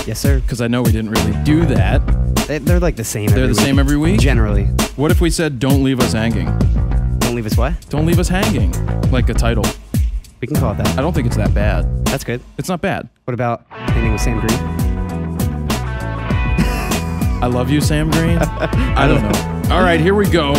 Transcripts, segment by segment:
Yes, sir. Because I know we didn't really do that. They're like the same They're the same every week? Generally. What if we said, don't leave us hanging? Don't leave us what? Don't leave us hanging. Like a title. We can call it that. I don't think it's that bad. That's good. It's not bad. What about anything with Sam Green? I love you, Sam Green. I don't know. All right, here we go.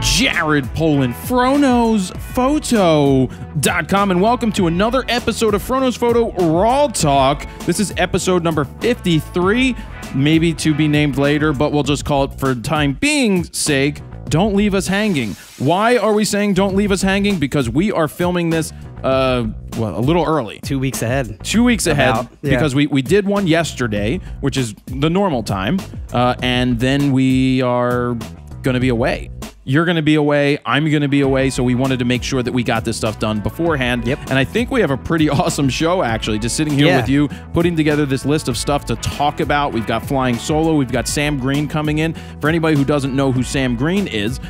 Jared Polin, FroKnowsPhoto.com, and welcome to another episode of Froknows Photo RAWtalk. This is episode number 53, maybe to be named later, but we'll just call it for time being sake, Don't Leave Us Hanging. Why are we saying don't leave us hanging? Because we are filming this well, a little early. 2 weeks ahead. 2 weeks ahead, yeah. because we did one yesterday, which is the normal time, and then we are going to be away. You're going to be away. I'm going to be away. So we wanted to make sure that we got this stuff done beforehand. Yep. And I think we have a pretty awesome show, actually, just sitting here with you, putting together this list of stuff to talk about. We've got Flying Solo. We've got Sam Green coming in. For anybody who doesn't know who Sam Green is,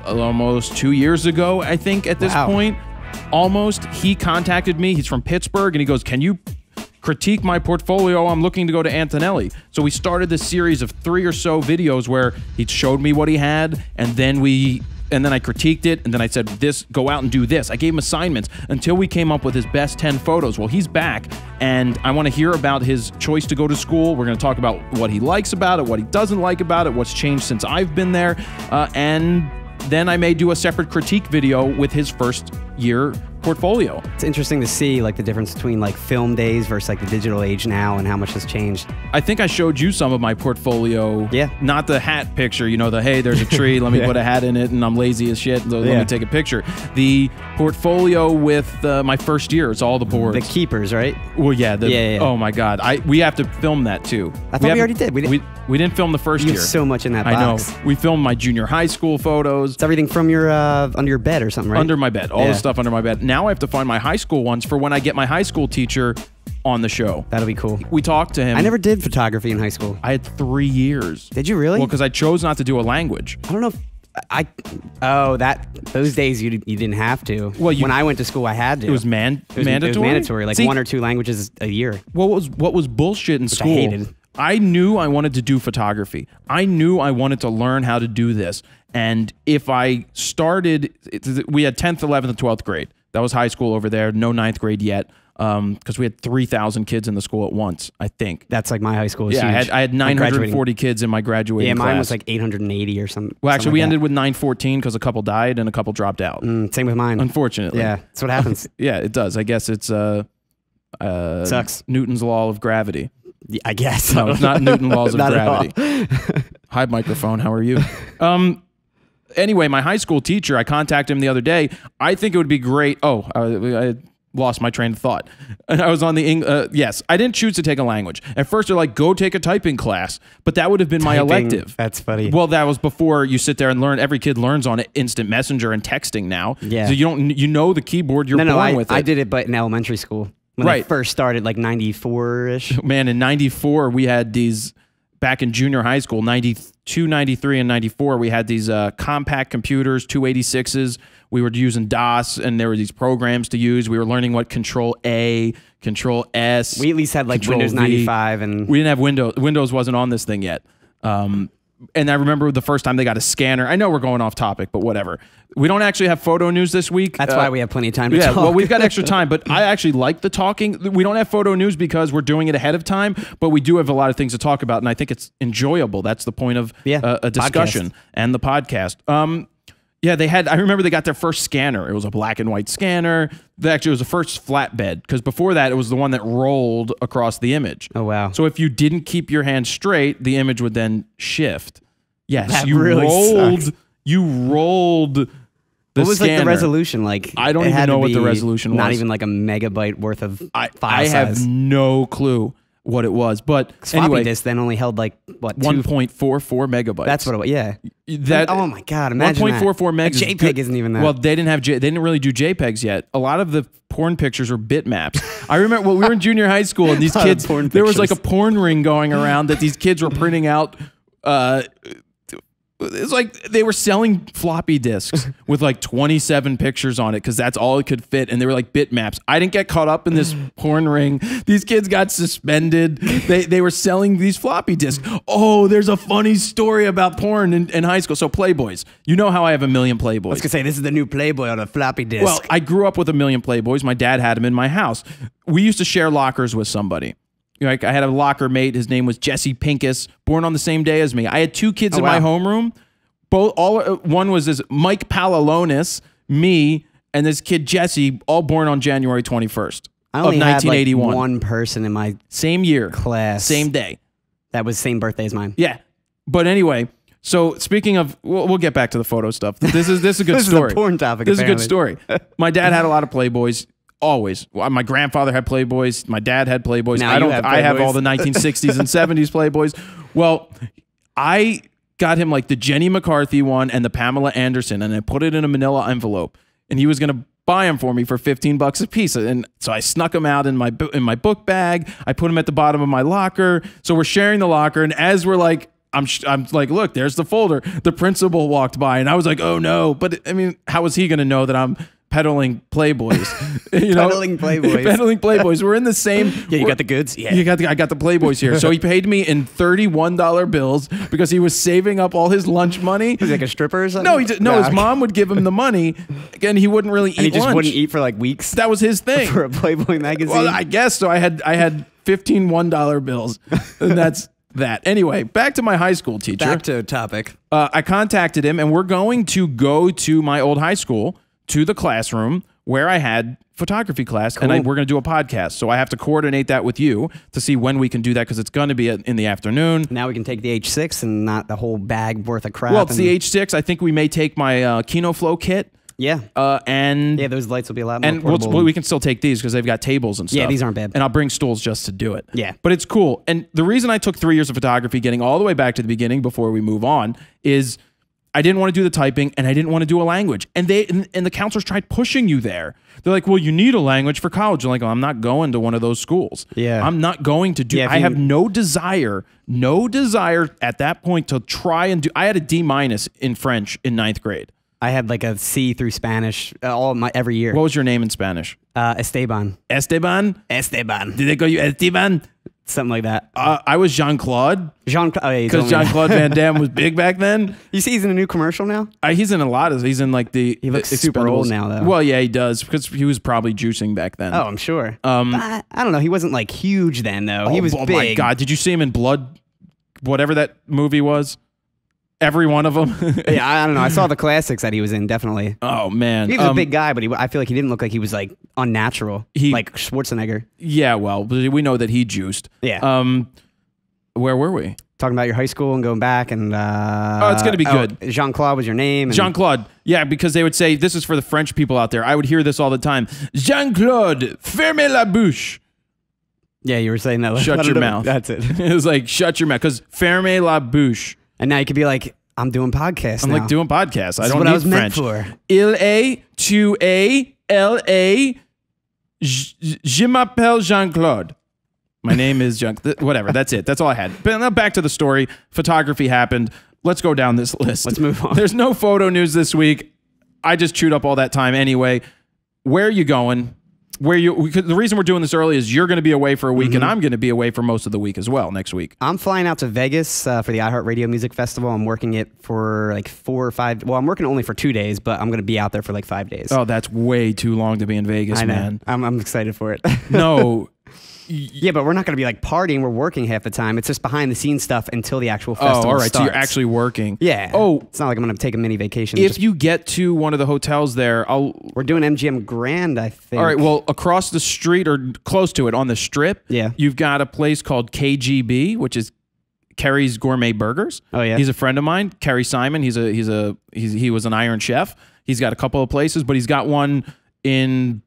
almost 2 years ago, I think, at this point, almost, he contacted me. He's from Pittsburgh, and he goes, can you critique my portfolio? I'm looking to go to Antonelli. So we started this series of 3 or so videos where he showed me what he had, and then I critiqued it, and then I said, go out and do this. I gave him assignments until we came up with his best 10 photos. Well, he's back, and I want to hear about his choice to go to school. We're going to talk about what he likes about it, what he doesn't like about it, what's changed since I've been there, and then I may do a separate critique video with his first year portfolio. It's interesting to see like the difference between like film days versus like the digital age now and how much has changed. I think I showed you some of my portfolio. Yeah. Not the hat picture, you know, the, hey, there's a tree, let me put a hat in it, and I'm lazy as shit, so let me take a picture. The portfolio with my first year, it's all the boards. The keepers, right? Well, yeah. Oh my God. We have to film that too. I thought we already did. We didn't film the first year. So much in that box. I know. We filmed my junior high school photos. It's everything from your under your bed or something, right? Under my bed. All the stuff under my bed. Now I have to find my high school ones for when I get my high school teacher on the show. That'll be cool. We talked to him. I never did photography in high school. I had 3 years. Did you really? Well, because I chose not to do a language. I don't know if those days you didn't have to. Well, when I went to school, I had to. It was mandatory? It was mandatory, like 1 or 2 languages a year. What was bullshit in school? I hated. I knew I wanted to do photography. I knew I wanted to learn how to do this. And if I started, we had 10th, 11th, and 12th grade. That was high school over there. No 9th grade yet. Because we had 3,000 kids in the school at once, I think. That's like my high school was huge. Huge. I had 940 kids in my graduating class. Yeah, mine was like 880 or something. Well, actually, we ended with 914 because a couple died and a couple dropped out. Same with mine. Unfortunately. Yeah, that's what happens. Yeah, it does. I guess it's sucks. Newton's law of gravity. Yeah, I guess. No, it's not Newton's laws of gravity. Hi, microphone. How are you? Anyway, my high school teacher, I contacted him the other day. I think it would be great. Oh, I lost my train of thought. I was on the yes, I didn't choose to take a language. At first, they're like, go take a typing class. But that would have been my elective. That's funny. Well, that was before you sit there and learn. Every kid learns on instant messenger and texting now. Yeah. So you know the keyboard, you're born with it. I did it, but in elementary school. When I first started, like 94-ish. Man, in 94, we had these, back in junior high school, 92, 93, and 94, we had these compact computers, 286s. We were using DOS, and there were these programs to use. We were learning what Control-A, Control-S. We at least had like Windows 95. And we didn't have Windows. Windows wasn't on this thing yet. And I remember the first time they got a scanner. I know we're going off topic, but whatever. We don't actually have photo news this week. That's why we have plenty of time to talk. Well, we've got extra time, but I actually like the talking. We don't have photo news because we're doing it ahead of time, but we do have a lot of things to talk about, and I think it's enjoyable. That's the point of a discussion and the podcast. Yeah, I remember they got their first scanner. It was a black and white scanner. Actually, it was the first flatbed, because before that, it was the one that rolled across the image. Oh, wow. So if you didn't keep your hand straight, the image would then shift. Yes, that really sucks. You rolled the What was scanner. like the resolution? Like, I don't even know what the resolution was. Not even like a megabyte worth of file I size. have no clue what it was, but floppy anyway, disk then only held like what 1.44 megabytes. That's what it was. Yeah. Oh my God! Imagine 1.44 megs. A JPEG isn't even that. Well, they didn't really do JPEGs yet. A lot of the porn pictures were bitmaps. I remember we were in junior high school, and these kids, there was like a porn ring going around that these kids were printing out. It's like they were selling floppy disks with like 27 pictures on it because that's all it could fit, and they were like bitmaps. I didn't get caught up in this porn ring. These kids got suspended. They were selling these floppy disks. Oh, there's a funny story about porn in high school. So Playboys, you know how I have a million Playboys. I was gonna say this is the new Playboy on a floppy disk. Well, I grew up with a million Playboys. My dad had them in my house. We used to share lockers with somebody. Like I had a locker mate. His name was Jesse Pincus, born on the same day as me. I had two kids in my homeroom. One was this Mike Palalonis, me, and this kid Jesse, all born on January 21st of 1981. Like one person in my same year, class, same day. That was same birthday as mine. Yeah, but anyway. So speaking of, we'll get back to the photo stuff. This is a good story. This is a porn topic. This is a good story. My dad had a lot of Playboys. Always. My grandfather had Playboys. My dad had Playboys. I have all the 1960s and 70s Playboys. Well, I got him like the Jenny McCarthy one and the Pamela Anderson, and I put it in a manila envelope, and he was going to buy them for me for $15 a piece. And so I snuck them out in my book bag. I put them at the bottom of my locker. So we're sharing the locker, and as we're like, I'm like, look, there's the folder. The principal walked by, and I was like, oh no. But I mean, how was he going to know that I'm peddling Playboys? Peddling Playboys. Peddling Playboys. We're in the same. Yeah, you got the goods. Yeah, I got the Playboys here. So he paid me in $31 bills because he was saving up all his lunch money. Was he like a stripper or something? No, his mom would give him the money, and he wouldn't really eat lunch. And he just wouldn't eat for like weeks. That was his thing for a Playboy magazine. Well, I guess so. I had 15 $1 bills, and that's that. Anyway, back to my high school teacher. Back to topic. I contacted him, and we're going to go to my old high school, to the classroom where I had photography class, and we're going to do a podcast. So I have to coordinate that with you to see when we can do that, because it's going to be in the afternoon. Now we can take the H6 and not the whole bag worth of crap. Well, it's the H6. I think we may take my Kino Flow kit. Yeah. And yeah, those lights will be a lot more portable. And we can still take these because they've got tables and stuff. Yeah, these aren't bad. And I'll bring stools just to do it. Yeah. But it's cool. And the reason I took 3 years of photography, getting all the way back to the beginning before we move on, is I didn't want to do the typing, and I didn't want to do a language. And the counselors tried pushing you there. They're like, well, you need a language for college. I'm like, oh, I'm not going to one of those schools. Yeah. I'm not going to do. I have no desire at that point to try and do. I had a D- in French in 9th grade. I had like a C through Spanish every year. What was your name in Spanish? Esteban. Esteban? Esteban. Did they call you Esteban? Something like that. I was Jean-Claude. Because Jean-Claude Van Damme was big back then. You see he's in a new commercial now? He's in a lot of. He's in like the. He looks super old now, though. Well, yeah, he does, because he was probably juicing back then. Oh, I'm sure. I don't know. He wasn't like huge then, though. He was big. Oh my God! Did you see him in Blood? Whatever that movie was. Every one of them. Yeah, I don't know. I saw the classics that he was in, definitely. Oh, man. He was a big guy, but I feel like he didn't look like he was like unnatural, like Schwarzenegger. Yeah, well, we know that he juiced. Yeah. Where were we? Talking about your high school and going back and... it's going to be good. Jean-Claude was your name. Jean-Claude. Yeah, because they would say, this is for the French people out there. I would hear this all the time. Jean-Claude, fermez la bouche. Yeah, you were saying that. Shut your mouth. That's it. It was like, shut your mouth, because fermez la bouche. And now you could be like, I'm doing podcasts now. I'm like doing podcasts. I don't what need I was French. Meant for. Il est, tu es, elle est, je m'appelle Jean-Claude. My name is Jean. Whatever. That's it. That's all I had. But now back to the story. Photography happened. Let's go down this list. Let's move on. There's no photo news this week. I just chewed up all that time anyway. Where are you going? The reason we're doing this early is you're going to be away for a week, and I'm going to be away for most of the week as well next week. I'm flying out to Vegas for the iHeartRadio Music Festival. I'm working it for like 4 or 5. Well, I'm working only for 2 days, but I'm going to be out there for like 5 days. Oh, that's way too long to be in Vegas, I know. man. I'm excited for it. No. Yeah, but we're not going to be like partying. We're working half the time. It's just behind the scenes stuff until the actual festival all right. starts. So you're actually working. Yeah. Oh, it's not like I'm going to take a mini vacation. If you get to one of the hotels there, we're doing MGM Grand, I think. All right. Well, across the street or close to it on the Strip, yeah, you've got a place called KGB, which is Kerry's Gourmet Burgers. Oh yeah. He's a friend of mine, Kerry Simon. He was an Iron Chef. He's got a couple of places, but he's got one in.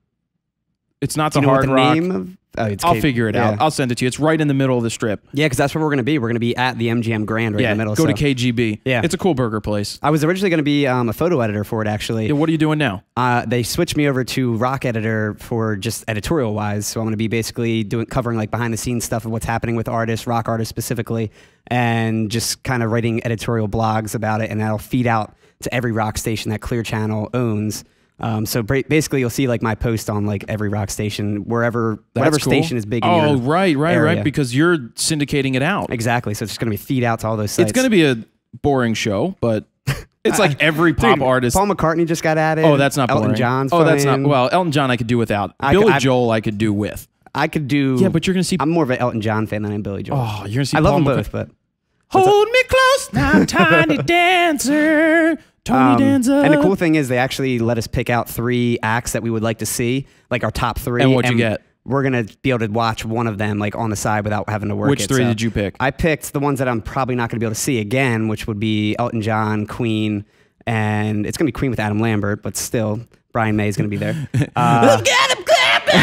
It's not the Hard Rock. Name of I'll figure it out. I'll send it to you. It's right in the middle of the strip. Yeah, because that's where we're going to be. We're going to be at the MGM Grand right in the middle. Go to KGB. Yeah. It's a cool burger place. I was originally going to be a photo editor for it, actually. Yeah, what are you doing now? They switched me over to rock editor for just editorial-wise. So I'm going to be basically covering like behind-the-scenes stuff of what's happening with artists, rock artists specifically, and just kind of writing editorial blogs about it, and that'll feed out to every rock station that Clear Channel owns. So basically, you'll see like my post on like every rock station, whatever station is big in your right, because you're syndicating it out. Exactly. So it's just going to be feed out to all those sites. It's going to be a boring show, but it's like every pop artist. Paul McCartney just got added. Oh, that's not boring. Elton John's that's not. Well, Elton John I could do without. Billy Joel I could do with. I could do. Yeah, but you're going to see. I'm more of an Elton John fan than I'm Billy Joel. Oh, you're going to see. I love them both, but. Hold me close now, tiny dancer. Tony Danza. And the cool thing is they actually let us pick out 3 acts that we would like to see, like our top 3. And what'd you get? We're going to be able to watch one of them like on the side without having to work Which 3 did you pick? I picked the ones that I'm probably not going to be able to see again, which would be Elton John, Queen, and it's going to be Queen with Adam Lambert, but still, Brian May is going to be there. I've got him clapping!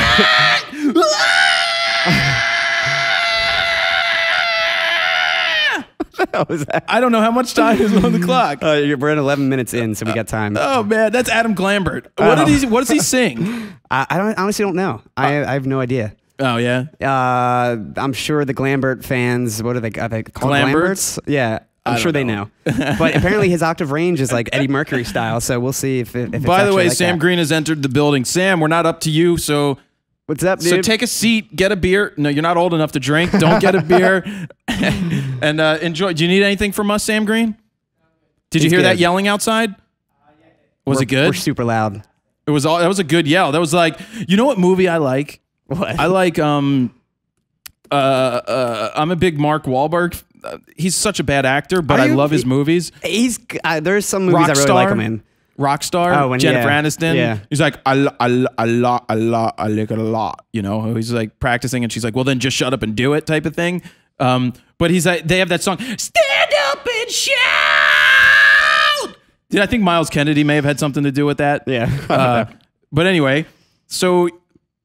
I don't know how much time is on the clock. We're at 11 minutes in, so we got time. Oh man, that's Adam Lambert. What does he sing? I honestly don't know. I have no idea. Oh yeah. I'm sure the Glambert fans. What are they called? Glamberts? Yeah. I'm sure they know. But apparently his octave range is like Eddie Mercury style, so we'll see if it's By the way, like Sam Green has entered the building. Sam, we're not up to you, so what's up, dude? So take a seat, get a beer. No, you're not old enough to drink. Don't get a beer. And enjoy. Do you need anything from us, Sam Green? Did you hear that yelling outside? Was it good? We're super loud. That was a good yell. That was like, you know what movie I like? What? I like I'm a big Mark Wahlberg. He's such a bad actor, but I love his movies. There's some movies I really like him in. Rockstar, Jennifer Aniston. Yeah. He's like, I like it a lot. You know, he's like practicing, and she's like, well, then just shut up and do it, type of thing. But he's like, they have that song, stand up and shout. I think Miles Kennedy may have had something to do with that. Yeah. But anyway, so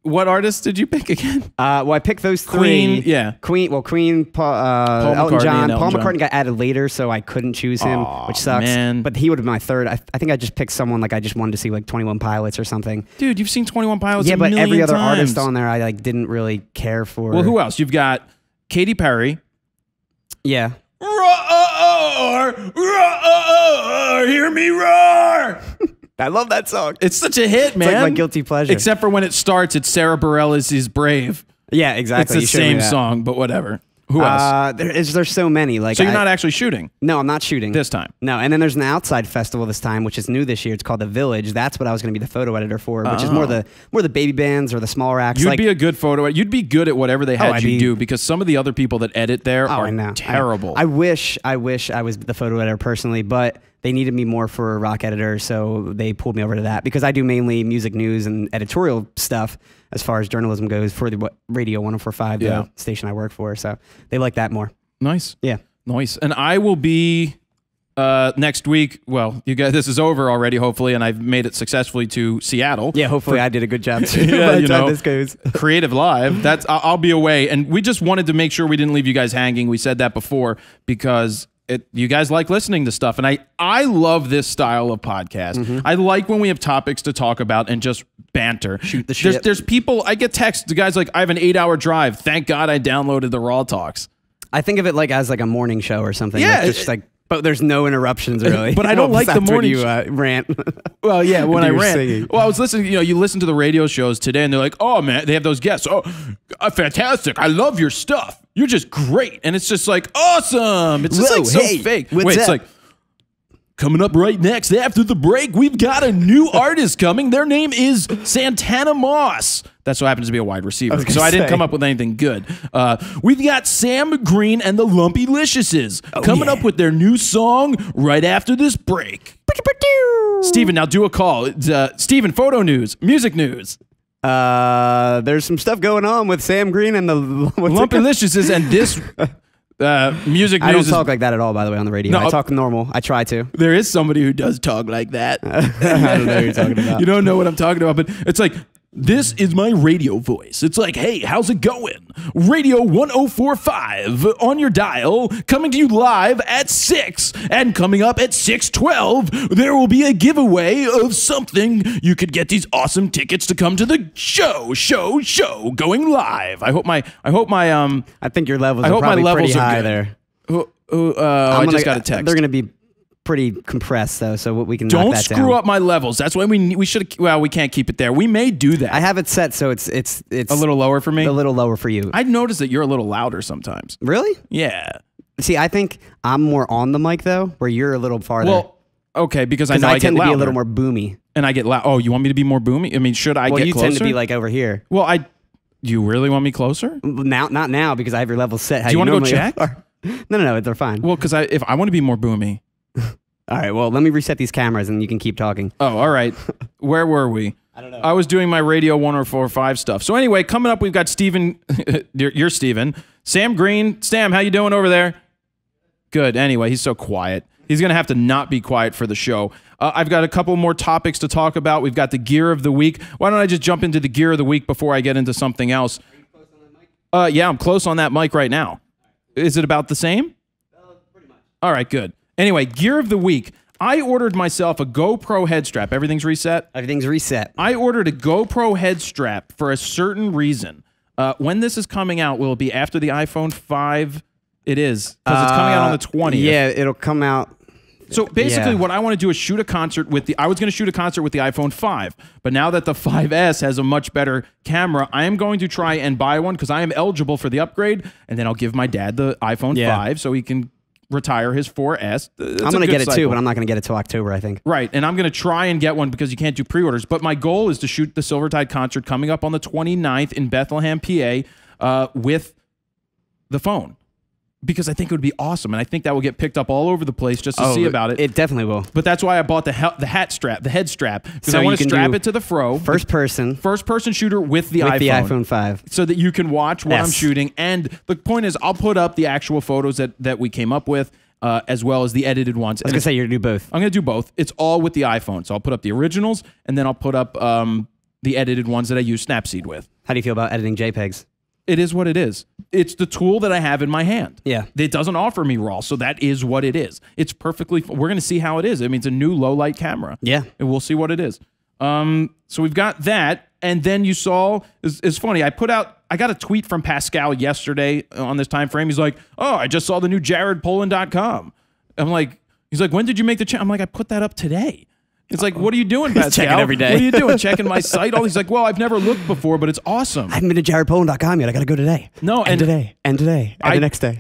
what artist did you pick again? Well, I picked those 3. Queen, yeah. Queen, Paul Elton John. Paul McCartney got added later, so I couldn't choose him, which sucks. Man. But he would have been my 3rd. I think I just picked someone like I just wanted to see like 21 Pilots or something. Dude, you've seen 21 Pilots a million times. Yeah, but every other artist on there I like didn't really care for. Well, who else? You've got Katy Perry. Yeah. Roar, roar, hear me roar. I love that song. It's such a hit, man. It's like my guilty pleasure. Except for when it starts, it's Sarah Bareilles' Brave. Yeah, exactly. It's the same song, but whatever. Who else? There's so many. Like, so you're not actually shooting? No, I'm not shooting. This time? No, and then there's an outside festival this time, which is new this year. It's called The Village. That's what I was going to be the photo editor for, which is more the baby bands or the smaller acts. You'd be a good photo editor. You'd be good at whatever they had you do, because some of the other people that edit there are terrible. I wish I was the photo editor personally, but they needed me more for a rock editor, so they pulled me over to that, because I do mainly music news and editorial stuff as far as journalism goes for the Radio 104.5, the station I work for. So they like that more. Nice. Yeah. Nice. And I will be next week. Well, you guys, this is over already, hopefully, and I've made it successfully to Seattle. Yeah, hopefully I did a good job too. Yeah, you know, this goes. Creative Live. I'll be away, and we just wanted to make sure we didn't leave you guys hanging. We said that before because you guys like listening to stuff, and I love this style of podcast. Mm-hmm. I like when we have topics to talk about and just banter. Shoot the shit. There's people, I get texts, the guys like, I have an 8-hour drive. Thank God I downloaded the RAWtalks. I think of it like as like a morning show or something. Yeah. Like just like, but there's no interruptions really. But I don't like the morning you rant. Well, yeah, when I rant. Singing. Well, I was listening, you listen to the radio shows today and they're like, oh man, they have those guests. Oh, fantastic. I love your stuff. You're just great. And it's just like, awesome. It's just like so fake. Wait, it's like, coming up right next after the break, we've got a new artist coming. Their name is Santana Moss. That so happens to be a wide receiver. So I didn't come up with anything good. We've got Sam Green and the Lumpy Liciouses coming up with their new song right after this break. Steven, now do a call. Steven, photo news, music news. There's some stuff going on with Sam Green and the Lumpy Liciouses and this music news. I don't talk like that at all, by the way, on the radio. No, I talk normal. I try to. There is somebody who does talk like that. I don't know what you're talking about. You don't know what I'm talking about, but it's like, This is my radio voice. It's like, hey, how's it going? Radio 1045 on your dial, coming to you live at 6. And coming up at 6:12, there will be a giveaway of something. You could get these awesome tickets to come to the show going live. I think your levels are probably pretty high there. I just got a text. They're going to be pretty compressed though, so we can knock that down. Don't screw up my levels. That's why we should. Well, we can't keep it there. We may do that. I have it set so it's a little lower for me. A little lower for you. I noticed that you're a little louder sometimes. Really? Yeah. See, I think I'm more on the mic though, where you're a little farther. Well, okay, because I know I tend get to louder. be a little more boomy. And I get loud. Oh, you want me to be more boomy? I mean, should I get closer? Well, you tend to be like over here. Well, do you really want me closer? Not now because I have your levels set. Do you want to go check? No, they're fine. Well, because if I want to be more boomy. All right, well, let me reset these cameras and you can keep talking. Oh, all right. Where were we? I don't know. I was doing my Radio 1045 stuff. So anyway, coming up, we've got Steven. You're Steven. Sam Green. Sam, how you doing over there? Good. Anyway, he's so quiet. He's going to have to not be quiet for the show. I've got a couple more topics to talk about. We've got the gear of the week. Why don't I just jump into the gear of the week before I get into something else? Are you close on that mic? Yeah, I'm close on that mic right now. Is it about the same? Pretty much. All right, good. Anyway, gear of the week. I ordered myself a GoPro head strap. Everything's reset? Everything's reset. I ordered a GoPro head strap for a certain reason. When this is coming out, will it be after the iPhone 5? It is, because it's coming out on the 20th. Yeah, it'll come out. So basically what I want to do is shoot a concert with I was going to shoot a concert with the iPhone 5, but now that the 5S has a much better camera, I am going to try and buy one because I am eligible for the upgrade, and then I'll give my dad the iPhone 5 so he can retire his 4S. I'm going to get it too, but I'm not going to get it till October, I think. Right, and I'm going to try and get one because you can't do pre-orders, but my goal is to shoot the Silvertide concert coming up on the 29th in Bethlehem, PA, with the phone. Because I think it would be awesome, and I think that will get picked up all over the place just to see about it. It definitely will. But that's why I bought the head strap, because I want to strap it to the Fro. First person shooter with the iPhone 5. So that you can watch what I'm shooting. And the point is, I'll put up the actual photos that we came up with, as well as the edited ones. I was going to say, you're going to do both. I'm going to do both. It's all with the iPhone. So I'll put up the originals, and then I'll put up the edited ones that I use Snapseed with. How do you feel about editing JPEGs? It is what it is. It's the tool that I have in my hand. Yeah. It doesn't offer me RAW, so that is what it is. It's perfectly... We're going to see how it is. I mean, it's a new low-light camera. Yeah. And we'll see what it is. So we've got that, and then you saw... It's funny. I got a tweet from Pascal yesterday on this time frame. He's like, oh, I just saw the new JaredPolin.com. He's like, when did you make the change? I'm like, I put that up today. It's like, what are you doing, Pascal? Checking every day. What are you doing? Checking my site? He's like, well, I've never looked before, but it's awesome. I haven't been to JaredPolin.com yet. I got to go today. No, and today, and the next day.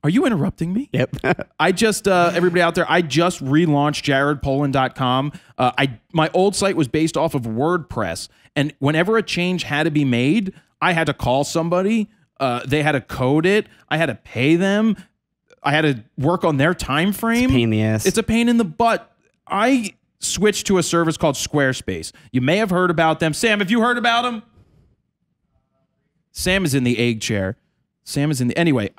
Are you interrupting me? Yep. I just, everybody out there, I just relaunched JaredPolin.com. My old site was based off of WordPress, and whenever a change had to be made, I had to call somebody. They had to code it. I had to pay them. I had to work on their time frame. It's a pain in the ass. It's a pain in the butt. I switched to a service called Squarespace. You may have heard about them. Sam, have you heard about them? Sam is in the egg chair. Anyway,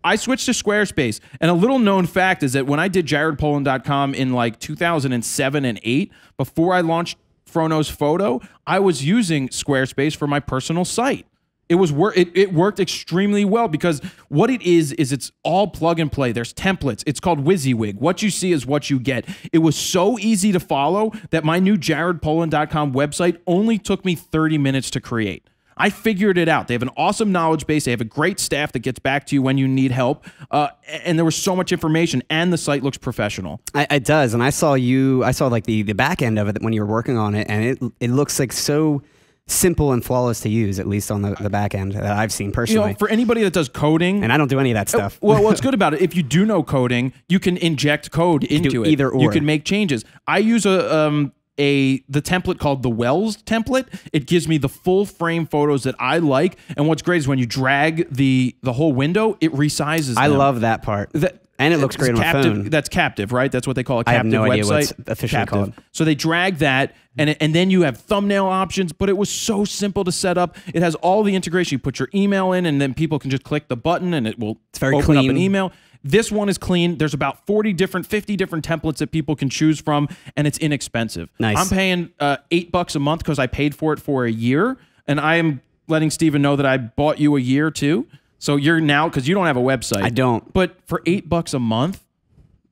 I switched to Squarespace. And a little known fact is that when I did JaredPolin.com in like 2007 and 8, before I launched Frono's Photo, I was using Squarespace for my personal site. It worked extremely well because what it is it's all plug and play. There's templates. It's called WYSIWYG. What you see is what you get. It was so easy to follow that my new JaredPolin.com website only took me 30 minutes to create. I figured it out. They have an awesome knowledge base. They have a great staff that gets back to you when you need help. And there was so much information, and the site looks professional. It does. And I saw like the back end of it when you were working on it, and it looks like so simple and flawless to use, at least on the back end that I've seen personally. You know, for anybody that does coding, and I don't do any of that stuff. Well, what's good about it, if you do know coding, you can inject code into it. Either or. You can make changes. I use the template called the Wells template. It gives me the full frame photos that I like. And what's great is when you drag the whole window, it resizes them. I love that part. And it looks great on captive, the phone. That's captive, right? That's what they call a captive I have no website. idea what it's officially captive. called. So they drag that, and then you have thumbnail options, but it was so simple to set up. It has all the integration. You put your email in, and then people can just click the button, and it will open up an email. This one is clean. There's about 50 different templates that people can choose from, and it's inexpensive. Nice. I'm paying $8 a month because I paid for it for a year, and I am letting Steven know that I bought you a year too. So you're now, because you don't have a website. I don't. But for $8 a month,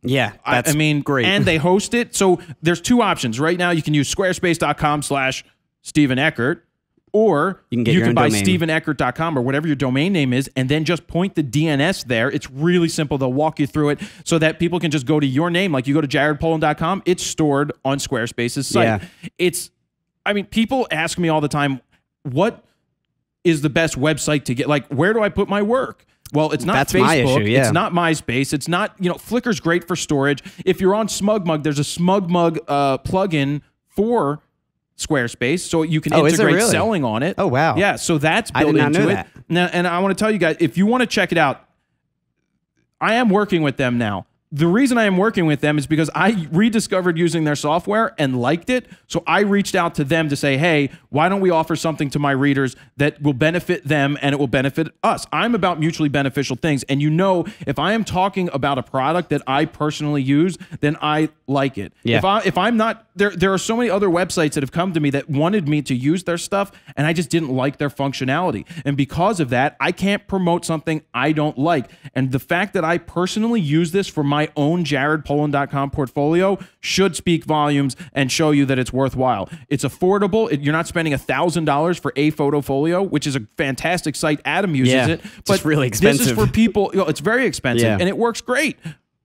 yeah, that's I mean, great. And they host it. So there's two options. Right now, you can use squarespace.com/Steven Eckert, or you can buy StevenEckert.com or whatever your domain name is, and then just point the DNS there. It's really simple. They'll walk you through it so that people can just go to your name. Like you go to JaredPolin.com, it's stored on Squarespace's site. Yeah. I mean, people ask me all the time, what is the best website to get? Like, where do I put my work? Well, it's not That's Facebook. my issue, yeah. It's not MySpace. It's not, Flickr's great for storage. If you're on SmugMug, there's a SmugMug plugin for Squarespace, so you can integrate selling on it. Oh, wow. Yeah, so that's built into it. Now, and I want to tell you guys, if you want to check it out, I am working with them now. The reason I am working with them is because I rediscovered using their software and liked it. So I reached out to them to say, hey, why don't we offer something to my readers that will benefit them and it will benefit us? I'm about mutually beneficial things. And if I am talking about a product that I personally use, then I like it. Yeah. If I'm not, there are so many other websites that have come to me that wanted me to use their stuff, and I just didn't like their functionality. And because of that, I can't promote something I don't like. And the fact that I personally use this for my own JaredPolin.com portfolio should speak volumes and show you that it's worthwhile. It's affordable. You're not spending $1,000 for a photofolio, which is a fantastic site. Adam uses it. But it's really expensive. This is for people, it's very expensive, and it works great.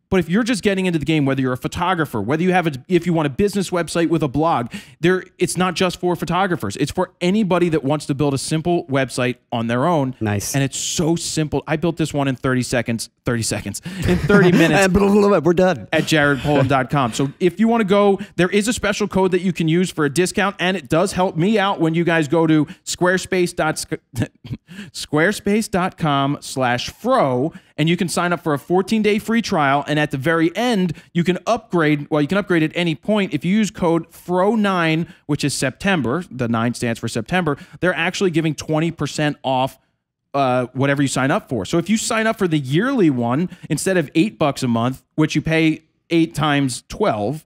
But if you're just getting into the game, whether you're a photographer, whether you have if you want a business website with a blog, it's not just for photographers. It's for anybody that wants to build a simple website on their own. Nice. And it's so simple. I built this one in 30 seconds, in 30 minutes. We're done. At jaredpolin.com. So if you want to go, there is a special code that you can use for a discount, and it does help me out when you guys go to squarespace.com/fro, and you can sign up for a 14-day free trial. And at the very end, you can upgrade. Well, you can upgrade at any point. If you use code FRO9, which is September, the 9 stands for September, they're actually giving 20% off whatever you sign up for. So if you sign up for the yearly one, instead of $8 a month, which you pay 8 times 12,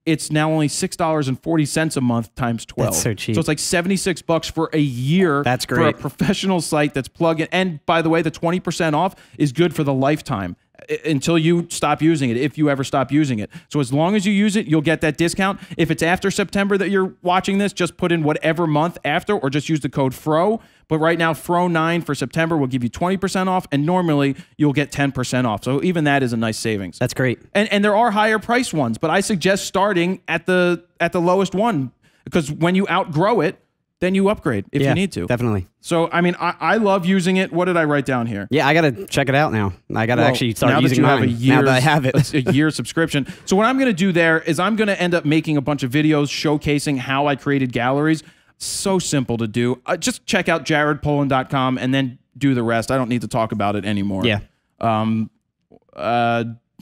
it's now only $6.40 a month times 12. That's so cheap. So it's like $76 for a year. That's great. For a professional site that's plug-in. And by the way, the 20% off is good for the lifetime until you stop using it, if you ever stop using it. So as long as you use it, you'll get that discount. If it's after September that you're watching this, just put in whatever month after, or just use the code FRO. But right now, FRO9 for September will give you 20% off, and normally you'll get 10% off. So even that is a nice savings. That's great. And there are higher price ones, but I suggest starting at the lowest one, because when you outgrow it, then you upgrade if you need to. Definitely. So, I mean, I love using it. What did I write down here? Yeah, I got to check it out now. I got to actually start using mine now that I have it. It's a year subscription. So what I'm going to do there is I'm going to end up making a bunch of videos showcasing how I created galleries. So simple to do. Just check out jaredpolin.com and then do the rest. I don't need to talk about it anymore. Yeah.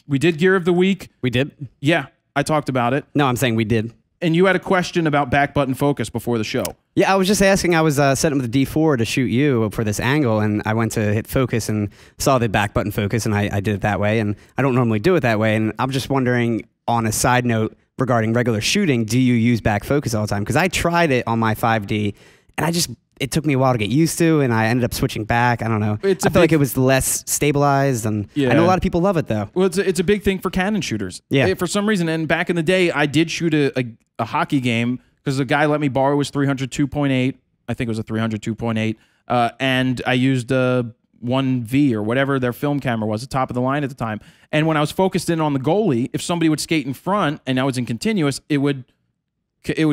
We did Gear of the Week. We did? Yeah, I talked about it. No, I'm saying we did. And you had a question about back button focus before the show. Yeah, I was just asking. I was setting up the D4 to shoot you for this angle, and I went to hit focus and saw the back button focus, and I did it that way. And I don't normally do it that way. And I'm just wondering, on a side note regarding regular shooting, do you use back focus all the time? Because I tried it on my 5D, and it took me a while to get used to, and I ended up switching back. I don't know. I feel like it was less stabilized, and I know a lot of people love it, though. Well, it's a big thing for Canon shooters. Yeah. For some reason, and back in the day, I did shoot a hockey game because the guy let me borrow his 300-2.8. I think it was a 300-2.8. And I used a 1V or whatever their film camera was, the top of the line at the time. And when I was focused in on the goalie, if somebody would skate in front and I was in continuous, it would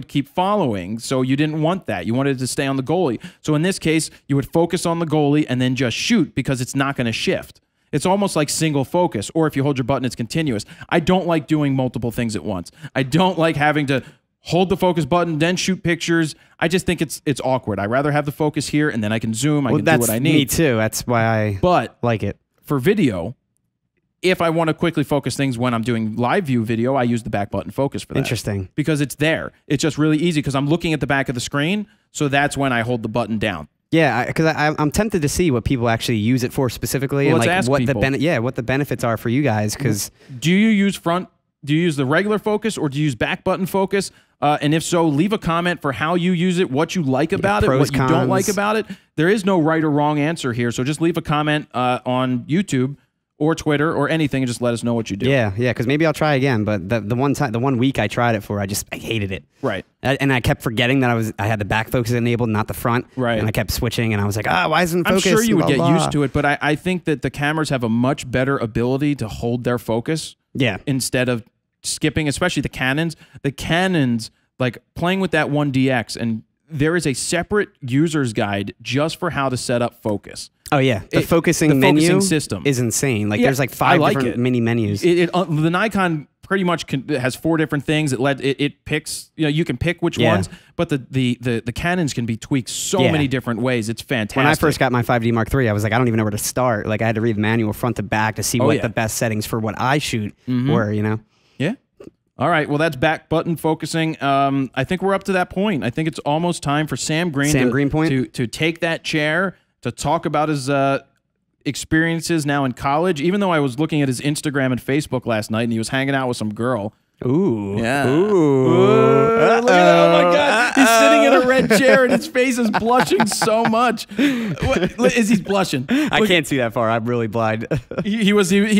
keep following. So you didn't want that. You wanted it to stay on the goalie. So in this case, you would focus on the goalie and then just shoot because it's not going to shift. It's almost like single focus, or if you hold your button, it's continuous. I don't like doing multiple things at once. I don't like having to hold the focus button, then shoot pictures. I just think it's awkward. I'd rather have the focus here, and then I can zoom. I can do what I need. Me too. That's why I like it. For video, if I want to quickly focus things when I'm doing live view video, I use the back button focus for that. Interesting. Because it's there. It's just really easy because I'm looking at the back of the screen. So that's when I hold the button down. Yeah, because I'm tempted to see what people actually use it for specifically, well, and like what people. what the benefits are for you guys. Because do you use Do you use the regular focus or do you use back button focus? And if so, leave a comment for how you use it, what you like about it, what you don't like about it. There is no right or wrong answer here, so just leave a comment on YouTube or Twitter or anything and just let us know what you do. Yeah, because maybe I'll try again. But the 1 week I tried it for, I hated it. Right. And I kept forgetting that I had the back focus enabled, not the front. Right. And I kept switching, and I was like, why isn't focus? I'm sure you would get used to it, but I think that the cameras have a much better ability to hold their focus. Yeah. Instead of skipping, especially the Canons. The Canons, like playing with that 1DX, and there is a separate user's guide just for how to set up focus. Oh yeah, the focusing system is insane. Like there's like 5 different mini menus. The Nikon pretty much has 4 different things. It picks. You can pick which ones, but the Canons can be tweaked so many different ways. It's fantastic. When I first got my 5D Mark III, I was like, I don't even know where to start. Like I had to read the manual front to back to see what the best settings for what I shoot were. Yeah. All right. Well, that's back button focusing. I think we're up to that point. I think it's almost time for Sam Green to take that chair to talk about his experiences now in college. Even though I was looking at his Instagram and Facebook last night, and he was hanging out with some girl. Ooh. Yeah. Ooh. Look at that. Oh, my God. He's sitting in a red chair, and his face is blushing so much. What, is he blushing? I can't see that far. I'm really blind. He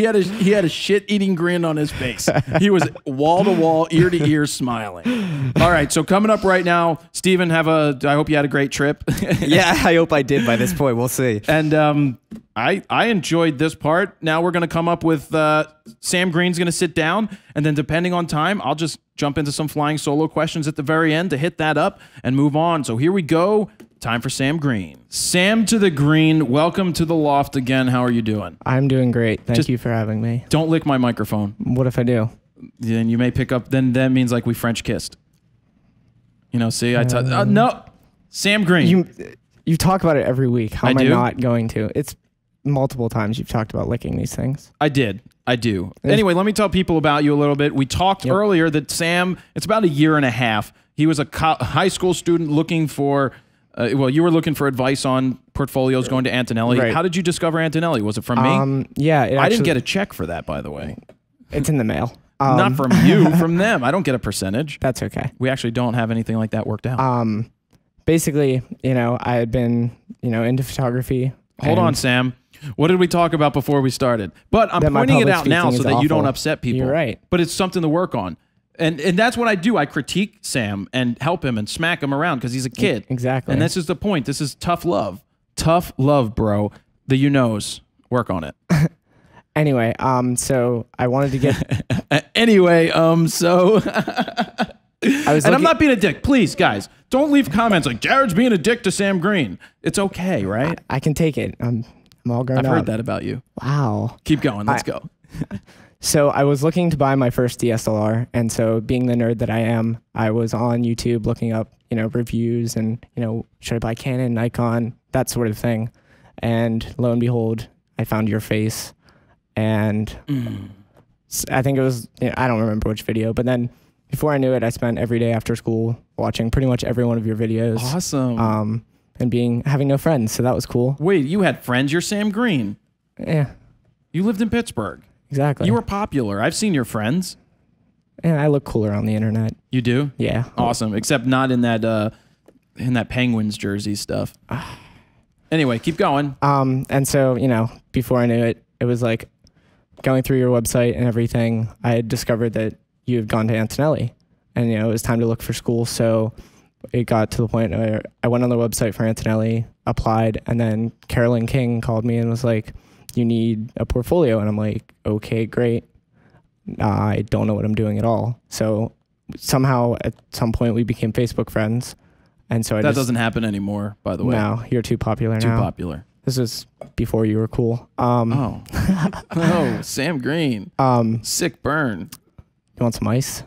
had a shit-eating grin on his face. He was wall-to-wall, ear-to-ear smiling. All right, so coming up right now, Steven, I hope you had a great trip. Yeah, I hope I did by this point. We'll see. And I enjoyed this part. Now we're going to come up with Sam Green's going to sit down, and then depending on time, I'll just jump into some flying solo questions at the very end to hit that up and move on. So here we go. Time for Sam Green. Sam to the Green, welcome to the loft again. How are you doing? I'm doing great. Thank you for having me. Don't lick my microphone. What if I do? Then you may pick up, then that means like we French kissed. See, no. Sam Green. You talk about it every week. How am I do? not going to? It's multiple times you've talked about licking these things. I do. Anyway, let me tell people about you a little bit. We talked earlier that Sam, it's about 1.5 years. He was a high school student looking for, you were looking for advice on portfolios going to Antonelli. Right. How did you discover Antonelli? Was it from me? Yeah. I didn't get a check for that, by the way. It's in the mail. Not from you, from them. I don't get a percentage. That's okay. We actually don't have anything like that worked out. Basically, I had been, into photography. Hold on, Sam. What did we talk about before we started? But I'm pointing it out now so that you don't upset people. You're right. But it's something to work on. And that's what I do. I critique Sam and help him and smack him around because he's a kid. Exactly. And this is the point. This is tough love. Tough love, bro. The you-knows. Work on it. Anyway, so I wanted to get... Anyway, so... I'm not being a dick. Please, guys, don't leave comments like, Jared's being a dick to Sam Green. It's okay, right? I can take it. I'm all grown up. I've heard that about you. Wow. Keep going. Let's go. So I was looking to buy my first DSLR, and so being the nerd that I am, I was on YouTube looking up, reviews and, should I buy Canon, Nikon, that sort of thing. And lo and behold, I found your face, and I think it was, I don't remember which video, but then before I knew it, I spent every day after school watching pretty much every one of your videos. Awesome. And having no friends, so that was cool. Wait, you had friends? You're Sam Green. Yeah. You lived in Pittsburgh. Exactly. You were popular. I've seen your friends. And I look cooler on the internet. You do? Yeah. Awesome. Except not in that Penguins jersey stuff. Anyway, keep going. And so, before I knew it, it was like going through your website and everything, I had discovered that you had gone to Antonelli, and it was time to look for school. So it got to the point where I went on the website for Antonelli, applied, and then Carolyn King called me and was like, you need a portfolio. And I'm like, okay, great. I don't know what I'm doing at all. So somehow at some point we became Facebook friends. And so that doesn't happen anymore, by the way. No, you're too popular now. Too popular. This was before you were cool. Oh, Sam Green. Sick burn. You want some ice?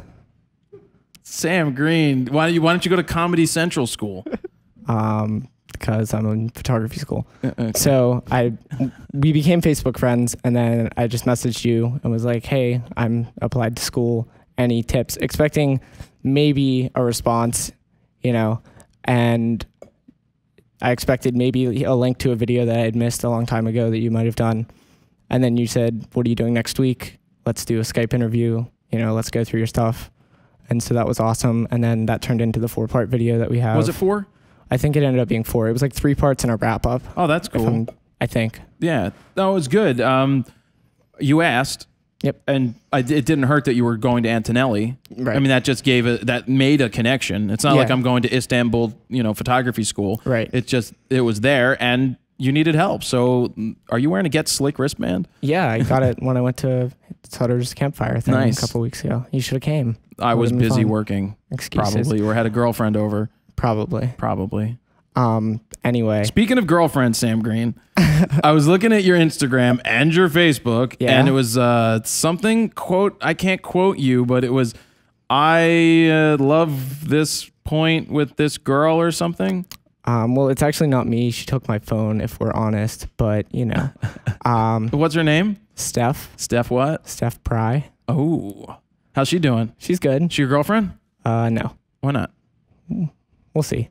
Sam Green. Why don't you go to Comedy Central school? Because because I'm in photography school. Okay. So we became Facebook friends, and then I just messaged you and was like, hey, I'm applied to school. Any tips? Expecting maybe a response, you know, and I expected maybe a link to a video that I had missed a long time ago that you might have done. And then you said, what are you doing next week? Let's do a Skype interview. You know, let's go through your stuff. And so that was awesome. And then that turned into the 4-part video that we have. Was it 4? I think it ended up being 4. It was like 3 parts in a wrap up. Oh, that's cool. I think. Yeah, that was good. You asked. Yep. And it didn't hurt that you were going to Antonelli. Right. I mean, that just that made a connection. It's not Yeah. like I'm going to Istanbul, photography school. Right. It was there, and you needed help. So are you wearing a Get Slick wristband? Yeah, I got it when I went to Sutter's campfire thing Nice. a couple weeks ago. You should have came. I was Would've been busy fun. working. Excuses. Probably, or had a girlfriend over. Probably. Anyway. Speaking of girlfriends, Sam Green, I was looking at your Instagram and your Facebook, Yeah. and it was something, quote, I can't quote you, but it was, I love this point with this girl or something. Well, it's actually not me. She took my phone, if we're honest. But, What's her name? Steph. Steph what? Steph Pry. Oh, how's she doing? She's good. She your girlfriend? No. Why not? We'll see.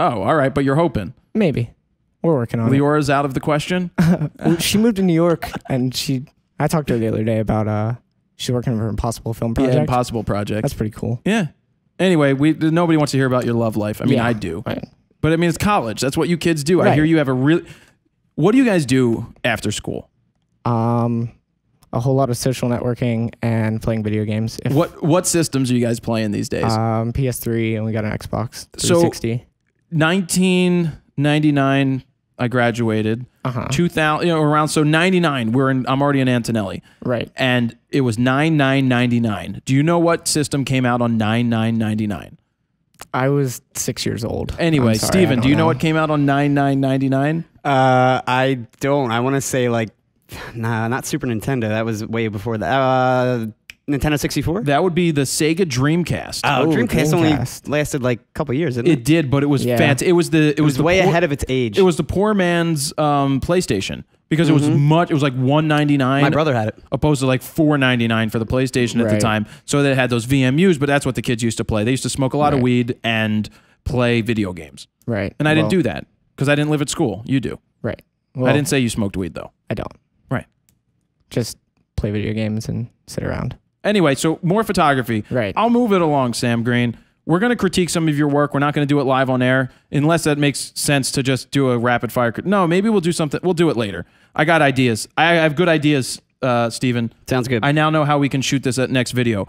Oh, all right, but you're hoping. Maybe. We're working on Leora's out of the question? Well, she moved to New York, and I talked to her the other day about she's working on her Impossible film project. Yeah, Impossible project. That's pretty cool. Yeah. Anyway, nobody wants to hear about your love life. I mean, Yeah. I do. Right. But I mean, it's college. What you kids do. I Right. hear you have what do you guys do after school? A whole lot of social networking and playing video games. What systems are you guys playing these days? PS3, and we got an Xbox So- 360. 1999, I graduated. 2000, around 99. I'm already in Antonelli, Right. and it was 99.99. Do you know what system came out on 99.99? I was 6 years old. Anyway, I'm sorry, Steven, I do you don't know what came out on 99.99? I don't. I want to say not Super Nintendo. That was way before that. Nintendo 64? That would be the Sega Dreamcast. Oh, Dreamcast Dreamcast. only lasted like a couple years, didn't it? It did, but it was Yeah. fantastic. It was the way ahead of its age. It was the poor man's PlayStation because it was like $199. My brother had it. Opposed to like $4.99 for the PlayStation at the Right. time. So they had those VMUs, but that's what the kids used to play. They used to smoke a lot of Right. weed and play video games. Right. And I didn't do that because I didn't live at school. You do. Right. Well, I didn't say you smoked weed though. I don't. Right. Just play video games and sit around. Anyway, so more photography. Right. I'll move it along, Sam Green. We're going to critique some of your work. We're not going to do it live on air unless that makes sense to just do a rapid fire. No, maybe we'll do something. We'll do it later. I got ideas. I have good ideas, Steven. Sounds good. I now know how we can shoot this at next video.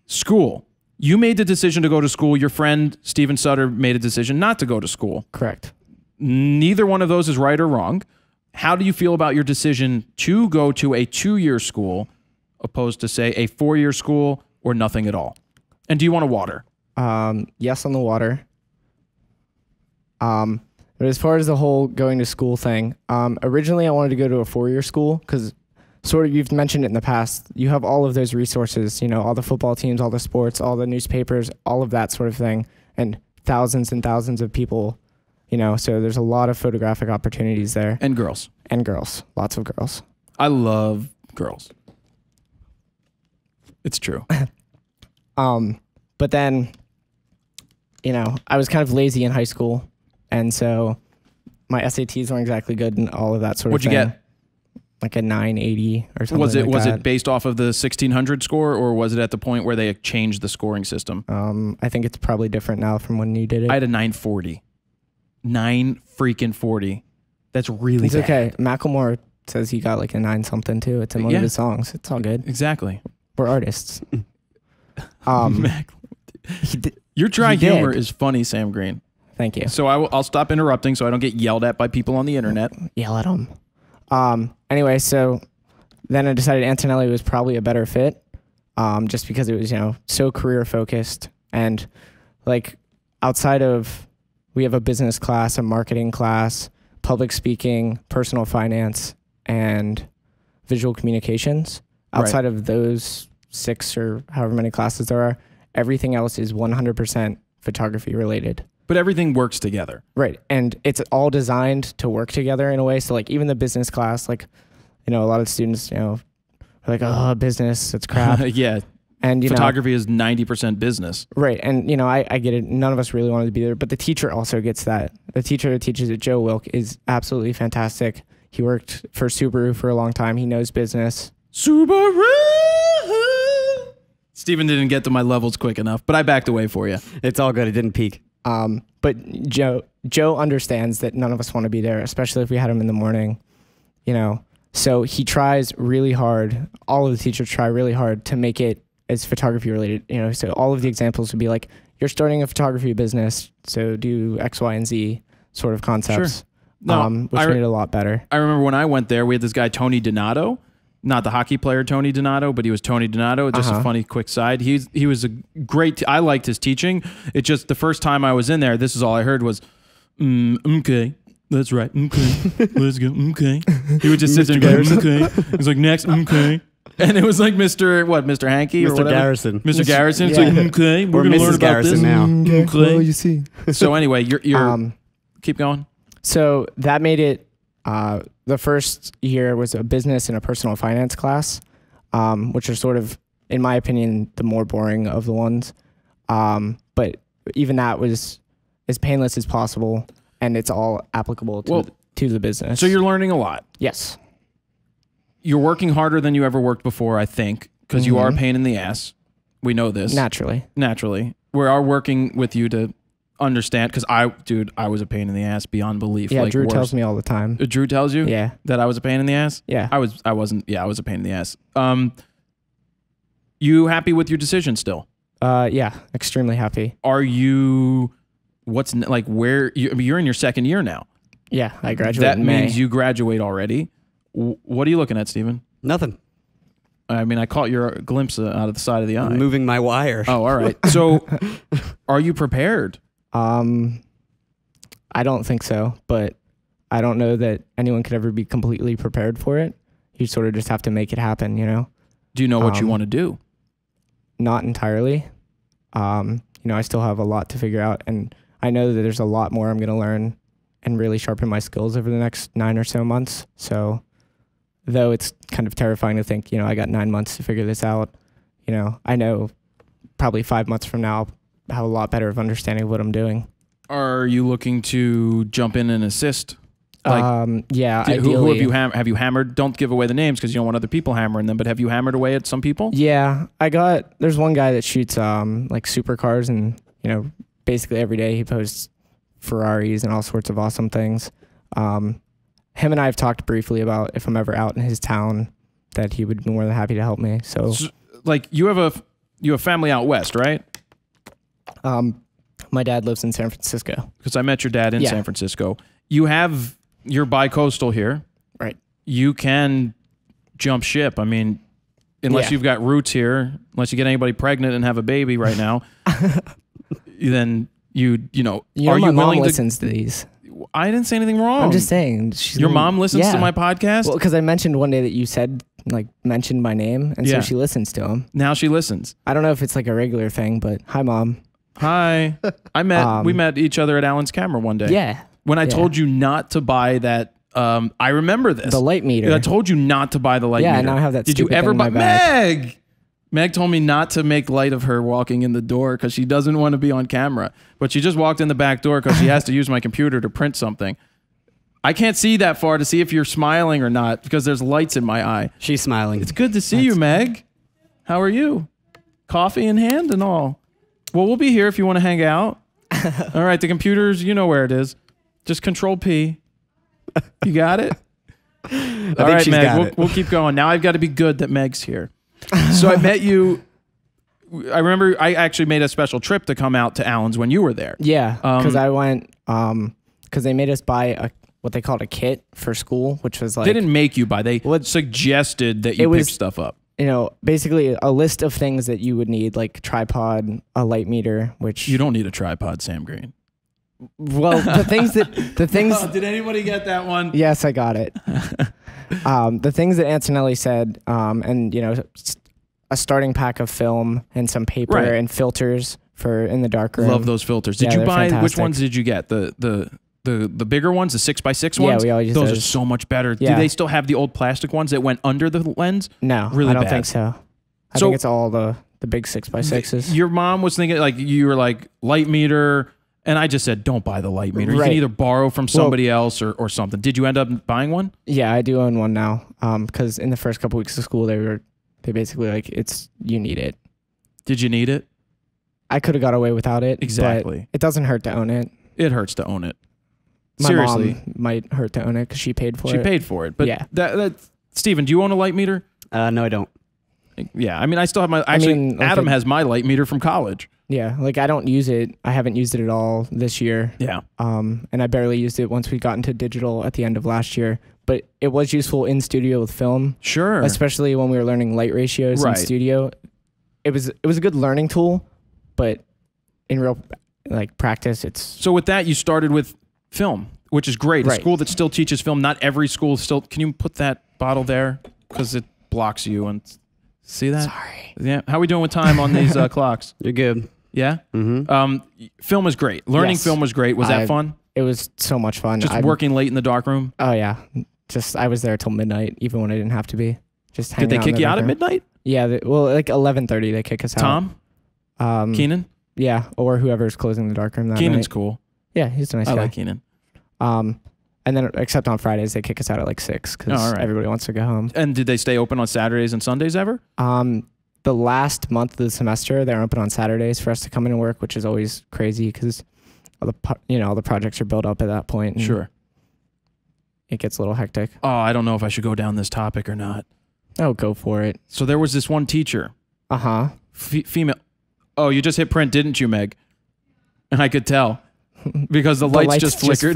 School. You made the decision to go to school. Your friend, Steven Sutter, made a decision not to go to school. Correct. Neither one of those is right or wrong. How do you feel about your decision to go to a 2-year school opposed to, say, a 4-year school or nothing at all? And do you want a water? Yes on the water. But as far as the whole going to school thing, originally I wanted to go to a 4-year school because sort of you've mentioned it in the past. You have all of those resources, all the football teams, all the sports, all the newspapers, all of that sort of thing, and thousands of people, so there's a lot of photographic opportunities there. And girls. And girls. Lots of girls. I love girls. It's true. But then, I was kind of lazy in high school, and so my SATs weren't exactly good and all of that sort of thing. What'd you get? Like a 980 or something. Was it based off of the 1600 score, or was it at the point where they changed the scoring system? I think it's probably different now from when you did it. I had a 940. 940. That's really It's bad. okay. Macklemore says he got like a 9 something too. It's in one of his songs. It's all good. Exactly. We're artists. Your dry He did. humor is funny, Sam Green. Thank you. So I'll stop interrupting so I don't get yelled at by people on the internet. Yell at him. Anyway, so then I decided Antonelli was probably a better fit, just because it was, so career focused and like outside of, we have a business class, a marketing class, public speaking, personal finance, and visual communications. Outside of those 6 or however many classes there are, everything else is 100% photography related. But everything works together. Right. And it's all designed to work together in a way. So like even the business class, like, you know, a lot of students, you know, are like, oh, business, it's crap. Yeah. And photography is 90% business. Right. And, you know, I get it. None of us really wanted to be there, but the teacher also gets that. The teacher who teaches at Joe Wilk is absolutely fantastic. He worked for Subaru for a long time. He knows business. Subaru! Steven didn't get to my levels quick enough, but I backed away for you. It's all good. It didn't peak. But Joe understands that none of us want to be there, especially if we had him in the morning, you know. So he tries really hard. All of the teachers try really hard to make it as photography related, you know. So all of the examples would be like, you're starting a photography business, so do X, Y, and Z sort of concepts, sure. No, which made it a lot better. I remember when I went there, we had this guy, Tony Donato. Not the hockey player Tony Donato, but he was Tony Donato. Just a funny quick side. He was a great, I liked his teaching. It just, the first time I was in there, this is all I heard was, okay, that's right, okay, let's go, okay. He would just sit there and go, okay. He's like, next, okay. And it was like Mr. Hanky or whatever? Garrison. Mr. Garrison. It's like, okay, we're going to learn about Garrison this. now. Okay, well, you see. So anyway, you're keep going. So that made it, the first year was a business and a personal finance class, which are sort of, in my opinion, the more boring of the ones. But even that was as painless as possible, and it's all applicable to the business. So you're learning a lot. Yes. You're working harder than you ever worked before, I think, because you are a pain in the ass. We know this. Naturally. We are working with you to understand, because I was a pain in the ass beyond belief. Yeah, like Drew tells me all the time. Drew tells you? Yeah. That I was a pain in the ass? Yeah. I was a pain in the ass. You happy with your decision still? Yeah, extremely happy. Are you, you're in your second year now. Yeah, I graduated in May. That means you graduate already. What are you looking at, Steven? Nothing. I mean, I caught your glimpse out of the side of the eye. I'm moving my wire. Oh, all right. So are you prepared? I don't think so, but I don't know that anyone could ever be completely prepared for it. You sort of just have to make it happen, you know? Do you know what you want to do? Not entirely. You know, I still have a lot to figure out, and I know that there's a lot more I'm going to learn and really sharpen my skills over the next 9 or so months. So though it's kind of terrifying to think, you know, I got 9 months to figure this out, you know, I know probably 5 months from now I'll have a lot better of understanding of what I'm doing. Are you looking to jump in and assist? Yeah, who have you hammered? Don't give away the names because you don't want other people hammering them, but have you hammered away at some people? Yeah, there's one guy that shoots like supercars, and, you know, basically every day he posts Ferraris and all sorts of awesome things. Him and I have talked briefly about if I'm ever out in his town that he would be more than happy to help me. So like you have family out west, right? My dad lives in San Francisco. Because I met your dad in San Francisco. You're bi-coastal here. Right. You can jump ship. I mean, unless you've got roots here, unless you get anybody pregnant and have a baby right now, then you know, are my you willing mom listens to these? I didn't say anything wrong. I'm just saying. Your mom listens to my podcast? Well, because I mentioned one day that you mentioned my name, and so she listens to them. Now she listens. I don't know if it's like a regular thing, but hi, Mom. Hi. We met each other at Alan's camera one day. Yeah. When I told you not to buy that, I remember this. The light meter. I told you not to buy the light meter. Yeah, now I have that. Did you ever buy Meg? Meg told me not to make light of her walking in the door because she doesn't want to be on camera. But she just walked in the back door because she has to use my computer to print something. I can't see that far to see if you're smiling or not because there's lights in my eye. She's smiling. It's good to see you, Meg. How are you? Coffee in hand and all. Well, we'll be here if you want to hang out. All right, the computer's, you know where it is. Just Control P. You got it? All right, Meg, we'll keep going. Now I've got to be good that Meg's here. So I met you. I remember I actually made a special trip to come out to Allen's when you were there. Yeah, because I went, because they made us buy what they called a kit for school, which was like... They didn't make you buy. They suggested that you pick stuff up. You know, basically a list of things that you would need, like tripod, a light meter, which... You don't need a tripod, Sam Green. Well, the things... Oh, did anybody get that one? Yes, I got it. The things that Antonelli said, and, you know, a starting pack of film and some paper and filters for in the dark room. Love those filters. Did you buy, fantastic. Which ones did you get? The bigger ones, the 6x6 ones? Yeah, we always use those. Those are so much better. Yeah. Do they still have the old plastic ones that went under the lens? No, really I don't bad. think so. I think it's all the big 6x6s. Your mom was thinking, like, you were like, light meter, and I just said, don't buy the light meter. You can either borrow from somebody else or something. Did you end up buying one? Yeah, I do own one now. Because in the first couple weeks of school, they basically like, you need it. Did you need it? I could have got away without it. Exactly. But it doesn't hurt to own it. It hurts to own it. Seriously. My mom might hurt to own it because she paid for it. She paid for it. But yeah. Steven, do you own a light meter? No, I don't. Yeah, I mean, I still have my... Actually, Adam has my light meter from college. Yeah, like I don't use it. I haven't used it at all this year. Yeah. And I barely used it once we got into digital at the end of last year. But it was useful in studio with film. Sure. Especially when we were learning light ratios in studio. It was a good learning tool, but in real practice, it's... So with that, you started with film, which is great. A school that still teaches film. Not every school still... Can you put that bottle there? Because it blocks you and... See that? Sorry. Yeah. How are we doing with time on these clocks? You're good. Yeah? Film was great. Learning film was great. Was that fun? It was so much fun. Just working late in the dark room? Oh, yeah. I was there till midnight, even when I didn't have to be. Just hanging out. Did they kick you out at midnight? Yeah. Like 11:30, they kick us out. Tom? Keenan? Yeah. Or whoever's closing the dark room that night. Keenan's cool. Yeah, he's a nice guy. I like Keenan. And then, except on Fridays, they kick us out at like 6 because everybody wants to go home. And did they stay open on Saturdays and Sundays ever? The last month of the semester, they're open on Saturdays for us to come in and work, which is always crazy because all the projects are built up at that point. Sure. It gets a little hectic. Oh, I don't know if I should go down this topic or not. Oh, go for it. So there was this one teacher. Uh-huh. Female. Oh, you just hit print, didn't you, Meg? And I could tell because the lights just flickered.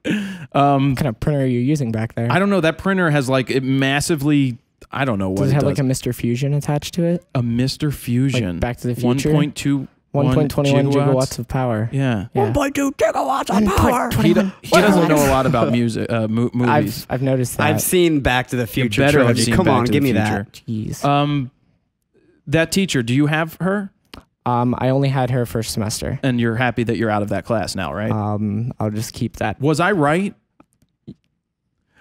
What kind of printer are you using back there? I don't know. That printer has like it massively. I don't know what does it have like a Mr. Fusion attached to it? A Mr. Fusion. Like Back to the Future. 1.21 gigawatts of power. Yeah. 1.2 gigawatts of power. He doesn't know a lot about music, movies. I've noticed that. I've seen Back to the Future better trilogy. have seen Come Back on, to give the me Future. that. Jeez. That teacher, do you have her? I only had her first semester. And you're happy that you're out of that class now, right? I'll just keep that. Was I right?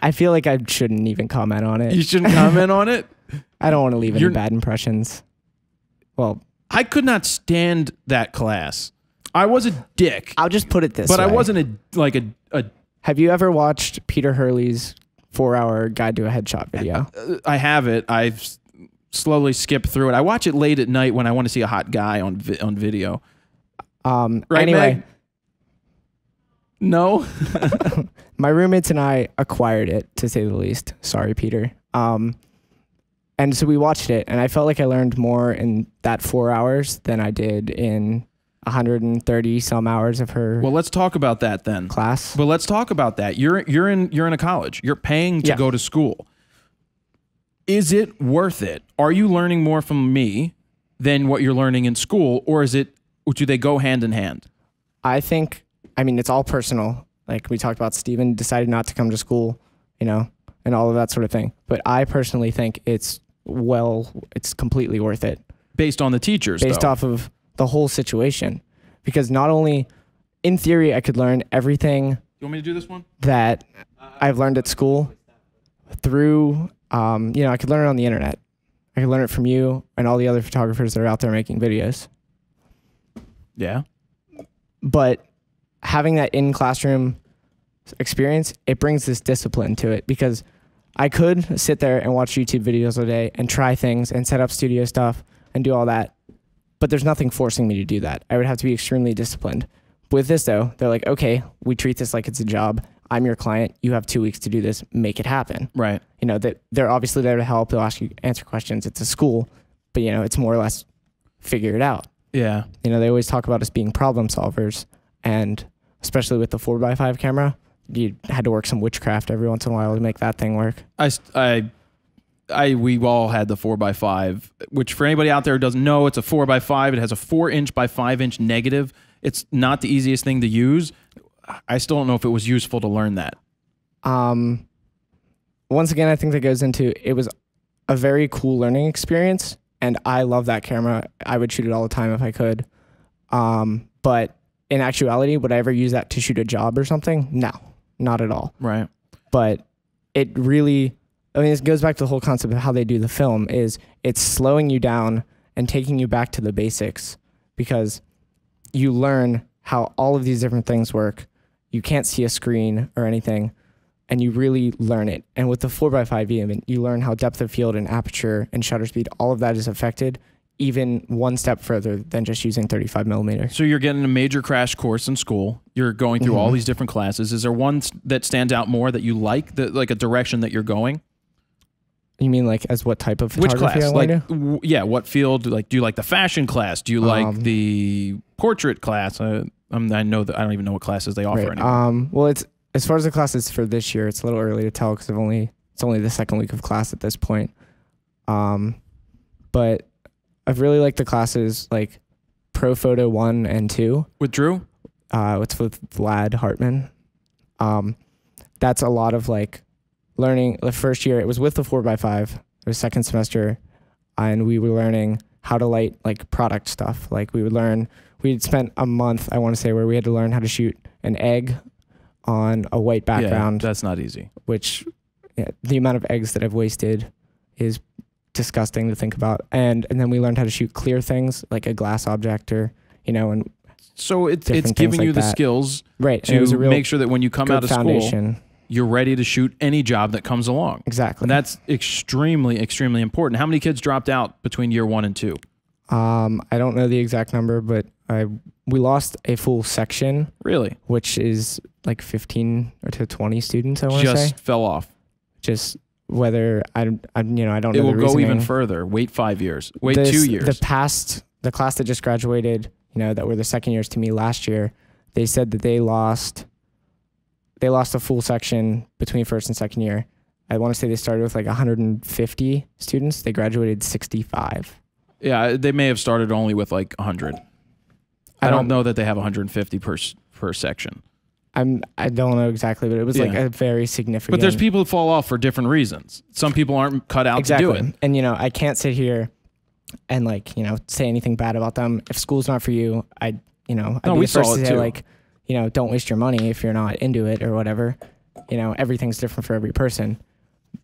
I feel like I shouldn't even comment on it. You shouldn't comment on it? I don't want to leave any bad impressions. Well, I could not stand that class. I was a dick. I'll just put it this way. But I wasn't a... Have you ever watched Peter Hurley's 4-hour guide to a headshot video? I have it. I've slowly skipped through it. I watch it late at night when I want to see a hot guy on video. Right, anyway. Meg? No? My roommates and I acquired it, to say the least. Sorry, Peter. And so we watched it, and I felt like I learned more in that 4 hours than I did in 130 some hours of her. Well, let's talk about that then. Class. Well, let's talk about that. You're in a college. You're paying to go to school. Is it worth it? Are you learning more from me than what you're learning in school, or do they go hand in hand? I mean, it's all personal. Like we talked about, Steven decided not to come to school, and all of that sort of thing. But I personally think it's completely worth it. Based on the teachers, Based off of the whole situation. Because not only, in theory, I could learn everything. You want me to do this one? That I've learned at school through, I could learn it on the internet. I could learn it from you and all the other photographers that are out there making videos. Yeah. But having that in-classroom experience, it brings this discipline to it because I could sit there and watch YouTube videos all day and try things and set up studio stuff and do all that, but there's nothing forcing me to do that. I would have to be extremely disciplined. With this though, they're like, okay, we treat this like it's a job. I'm your client. You have 2 weeks to do this. Make it happen. Right. That they're obviously there to help. They'll answer questions. It's a school, but it's more or less figure it out. Yeah. They always talk about us being problem solvers, and especially with the 4x5 camera, you had to work some witchcraft every once in a while to make that thing work. We all had the 4x5, which for anybody out there who doesn't know, it's a 4x5. It has a 4-inch by 5-inch negative. It's not the easiest thing to use. I still don't know if it was useful to learn that. Once again, I think that goes into, it was a very cool learning experience, and I love that camera. I would shoot it all the time if I could. But in actuality, would I ever use that to shoot a job or something? No, not at all. Right. But it really, I mean, it goes back to the whole concept of how they do the film. Is it's slowing you down and taking you back to the basics, because you learn how all of these different things work. You can't see a screen or anything, and you really learn it. And with the 4x5 even, you learn how depth of field and aperture and shutter speed, all of that is affected even one step further than just using 35 millimeter. So you're getting a major crash course in school. You're going through all these different classes. Is there one that stands out more that you like, like a direction that you're going? You mean like as what type of photography? Which class? Yeah, what field? Like, do you like the fashion class? Do you like the portrait class? I know that I don't even know what classes they offer anymore. Well, it's as far as the classes for this year, it's a little early to tell because it's only the second week of class at this point. But I've really liked the classes like Pro Photo 1 and 2. With Drew? It's with Vlad Hartman. That's a lot of like learning. The first year, it was with the 4x5. It was second semester, and we were learning how to light like product stuff. Like we'd spent a month, I want to say, where we had to learn how to shoot an egg on a white background. Yeah, that's not easy. Which, the amount of eggs that I've wasted is disgusting to think about. And then we learned how to shoot clear things like a glass object or, and so it's giving you the skills right to make sure that when you come out of foundation. School, you're ready to shoot any job that comes along. Exactly. And that's extremely, extremely important. How many kids dropped out between year 1 and 2? I don't know the exact number, but we lost a full section. Really? Which is like 15 or to 20 students, I want to say. Just fell off. Just whether I don't know. It will go even further. Wait 5 years. Wait 2 years. The class that just graduated, that were the second years to me last year, they said that they lost a full section between first and second year. I want to say they started with like 150 students. They graduated 65. Yeah, they may have started only with like 100. I don't know that they have 150 per section. I don't know exactly, but it was like a very significant. But there's people who fall off for different reasons. Some people aren't cut out to do it. And I can't sit here and like, say anything bad about them. If school's not for you, I'd be the first to say like, don't waste your money if you're not into it or whatever. Everything's different for every person.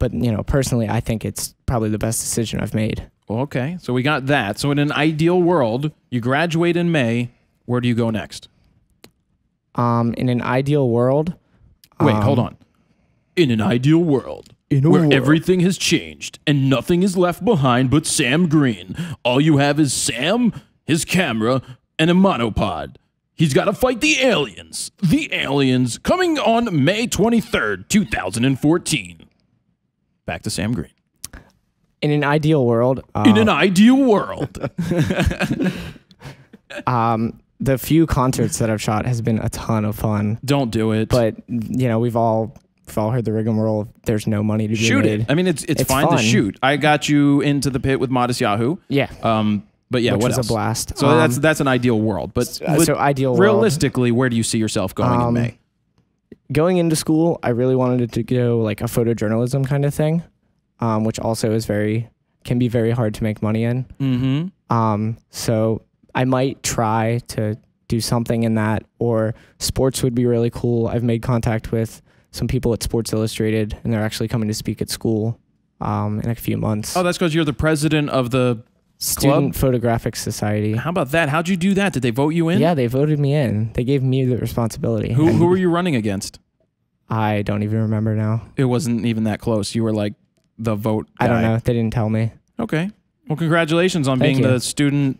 But, personally, I think it's probably the best decision I've made. Well, okay. So we got that. So in an ideal world, you graduate in May. Where do you go next? In an ideal world. Wait, hold on. In an ideal world, where everything has changed and nothing is left behind but Sam Green. All you have is Sam, his camera, and a monopod. He's got to fight the aliens. The aliens coming on May 23rd, 2014. Back to Sam Green. In an ideal world. In an ideal world. The few concerts that I've shot has been a ton of fun. Don't do it. But, we've all heard the rigmarole. There's no money to be shoot made. It. I mean, it's fine to shoot. I got you into the pit with Modest Yahoo. Yeah. But yeah, which what was else? a blast. So that's an ideal world. But so ideal realistically, where do you see yourself going in May? Going into school, I really wanted it to go like a photojournalism kind of thing, which also can be very hard to make money in. Mm-hmm. So I might try to do something in that, or sports would be really cool. I've made contact with some people at Sports Illustrated, and they're actually coming to speak at school in a few months. Oh, that's because you're the president of the Student Photographic Society. How about that? How'd you do that? Did they vote you in? Yeah, they voted me in. They gave me the responsibility. Who were you running against? I don't even remember now. It wasn't even that close. You were like the vote guy. I don't know. They didn't tell me. Okay. Well, congratulations on being the student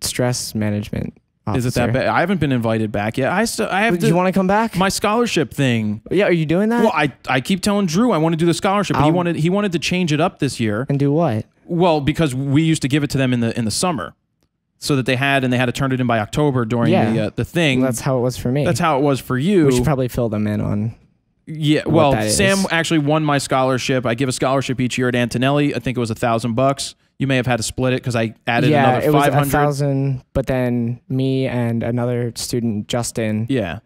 stress management officer. Is it that bad? I haven't been invited back yet. I have to. You want to come back? My scholarship thing. Yeah, are you doing that? Well, I keep telling Drew I want to do the scholarship. But he wanted to change it up this year. And do what? Well, because we used to give it to them in the summer, so that they had to turn it in by October during the thing. Well, that's how it was for me. That's how it was for you. We should probably fill them in on. Yeah, well, Sam actually won my scholarship. I give a scholarship each year at Antonelli. I think it was $1,000. You may have had to split it because I added another 500. Yeah, it was 1,000. But then me and another student, Justin. Yeah,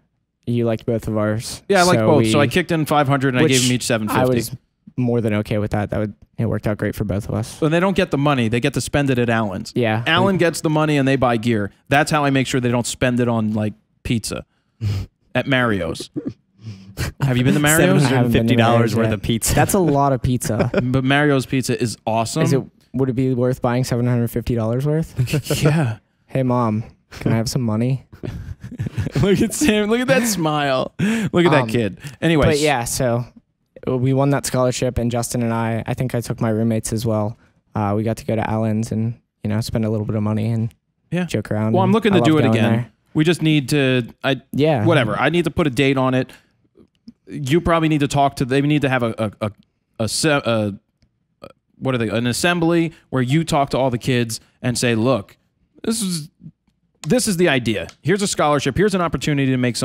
you liked both of ours. Yeah, I liked both. So I kicked in 500 and I gave them each 750. I was more than okay with that. it worked out great for both of us. So they don't get the money. They get to spend it at Allen's. Yeah. Allen gets the money and they buy gear. That's how I make sure they don't spend it on like pizza at Mario's. Have you been to Mario's? $750 worth of pizza. That's a lot of pizza. But Mario's pizza is awesome. Would it be worth buying $750 worth? Yeah. Hey, Mom, can I have some money? Look at Sam. Look at that smile. Look at that kid. Anyways. But yeah, so we won that scholarship, and Justin and I think I took my roommates as well. We got to go to Allen's and, you know, spend a little bit of money and joke around. Well, I'm looking to do it again. There. We just need to, whatever. I need to put a date on it. You probably need to talk to, they need to have an assembly where you talk to all the kids and say, look, this is the idea. Here's a scholarship. Here's an opportunity to make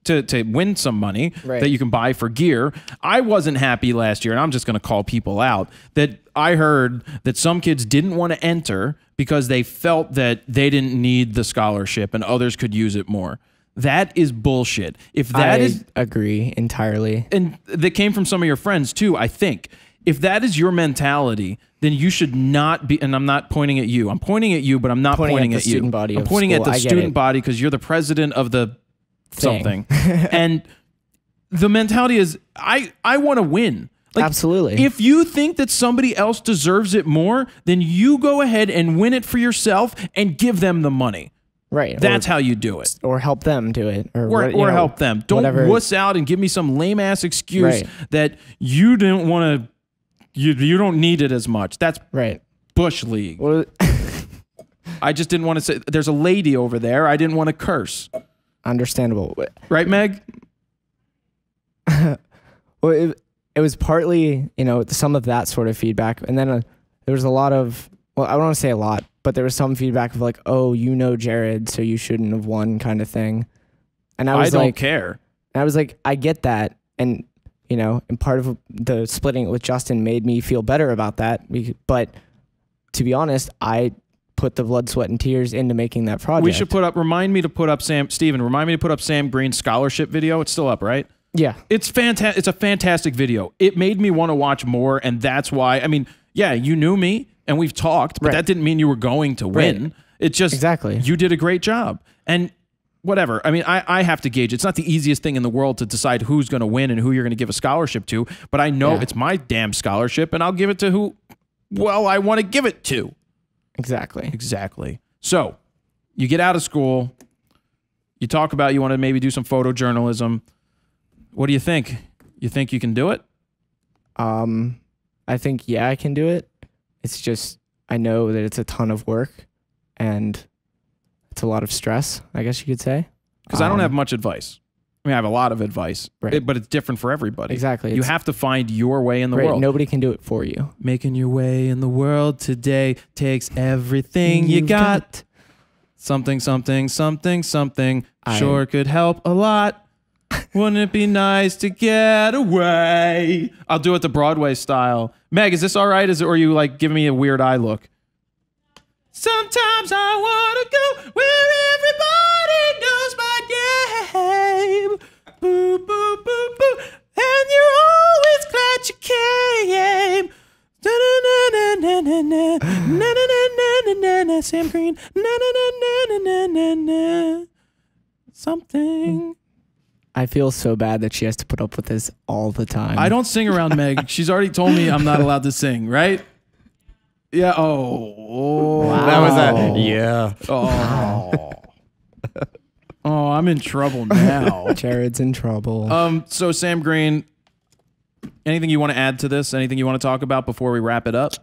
to win some money that you can buy for gear. I wasn't happy last year, and I'm just going to call people out, that I heard that some kids didn't want to enter because they felt that they didn't need the scholarship and others could use it more. That is bullshit. If that I agree entirely. And that came from some of your friends too, I think. If that is your mentality, then you should not be, and I'm not pointing at you. I'm pointing at you, but I'm not pointing at you. I'm pointing at the student body because you're the president of the something. And the mentality is, I want to win. Like, absolutely. If you think that somebody else deserves it more, then you go ahead and win it for yourself and give them the money. Right. That's how you do it. Or help them do it. Or help them. Don't wuss out and give me some lame ass excuse that you didn't want to, you don't need it as much. That's Bush League. Well, I just didn't want to say, there's a lady over there. I didn't want to curse. Understandable. Right, Meg? Well, it was partly, you know, some of that sort of feedback. And then there was a lot of, well, I don't want to say a lot, but there was some feedback of like, oh, you know Jared, so you shouldn't have won kind of thing. And I don't care. And I was like, I get that. And, you know, and part of the splitting it with Justin made me feel better about that. But to be honest, I put the blood, sweat, and tears into making that project. We should remind me to put up Sam Green's scholarship video. It's still up, right? Yeah. It's fantastic. It's a fantastic video. It made me want to watch more, and that's why, I mean, yeah, you knew me, and we've talked, but that didn't mean you were going to win. It just, you did a great job. And whatever. I mean, I have to gauge. It's not the easiest thing in the world to decide who's going to win and who you're going to give a scholarship to, but I know it's my damn scholarship, and I'll give it to who, well, I want to give it to. Exactly. So you get out of school, you talk about you want to maybe do some photojournalism. What do you think? You think you can do it? I think, I can do it. It's just, I know that it's a ton of work and it's a lot of stress, I guess you could say. Because I don't have much advice. I mean, I have a lot of advice, but it's different for everybody. Exactly. You have to find your way in the world. Nobody can do it for you. Making your way in the world today takes everything you got. Something, something, something, something sure could help a lot. Wouldn't it be nice to get away? I'll do it the Broadway style. Meg, is this all right? Or are you like giving me a weird eye look? Sometimes I want to go where everybody knows my name. Boo, boo, boo, boo. And you're always glad you came. Na-na-na-na-na-na. Na-na-na-na-na-na. Sam Green. Na-na-na-na-na-na-na. Something. I feel so bad that she has to put up with this all the time. I don't sing around Meg. She's already told me I'm not allowed to sing, right? Yeah. Oh. Wow. That was that. Yeah. Oh. Oh, I'm in trouble now. Jared's in trouble. So Sam Green, anything you want to add to this? Anything you want to talk about before we wrap it up?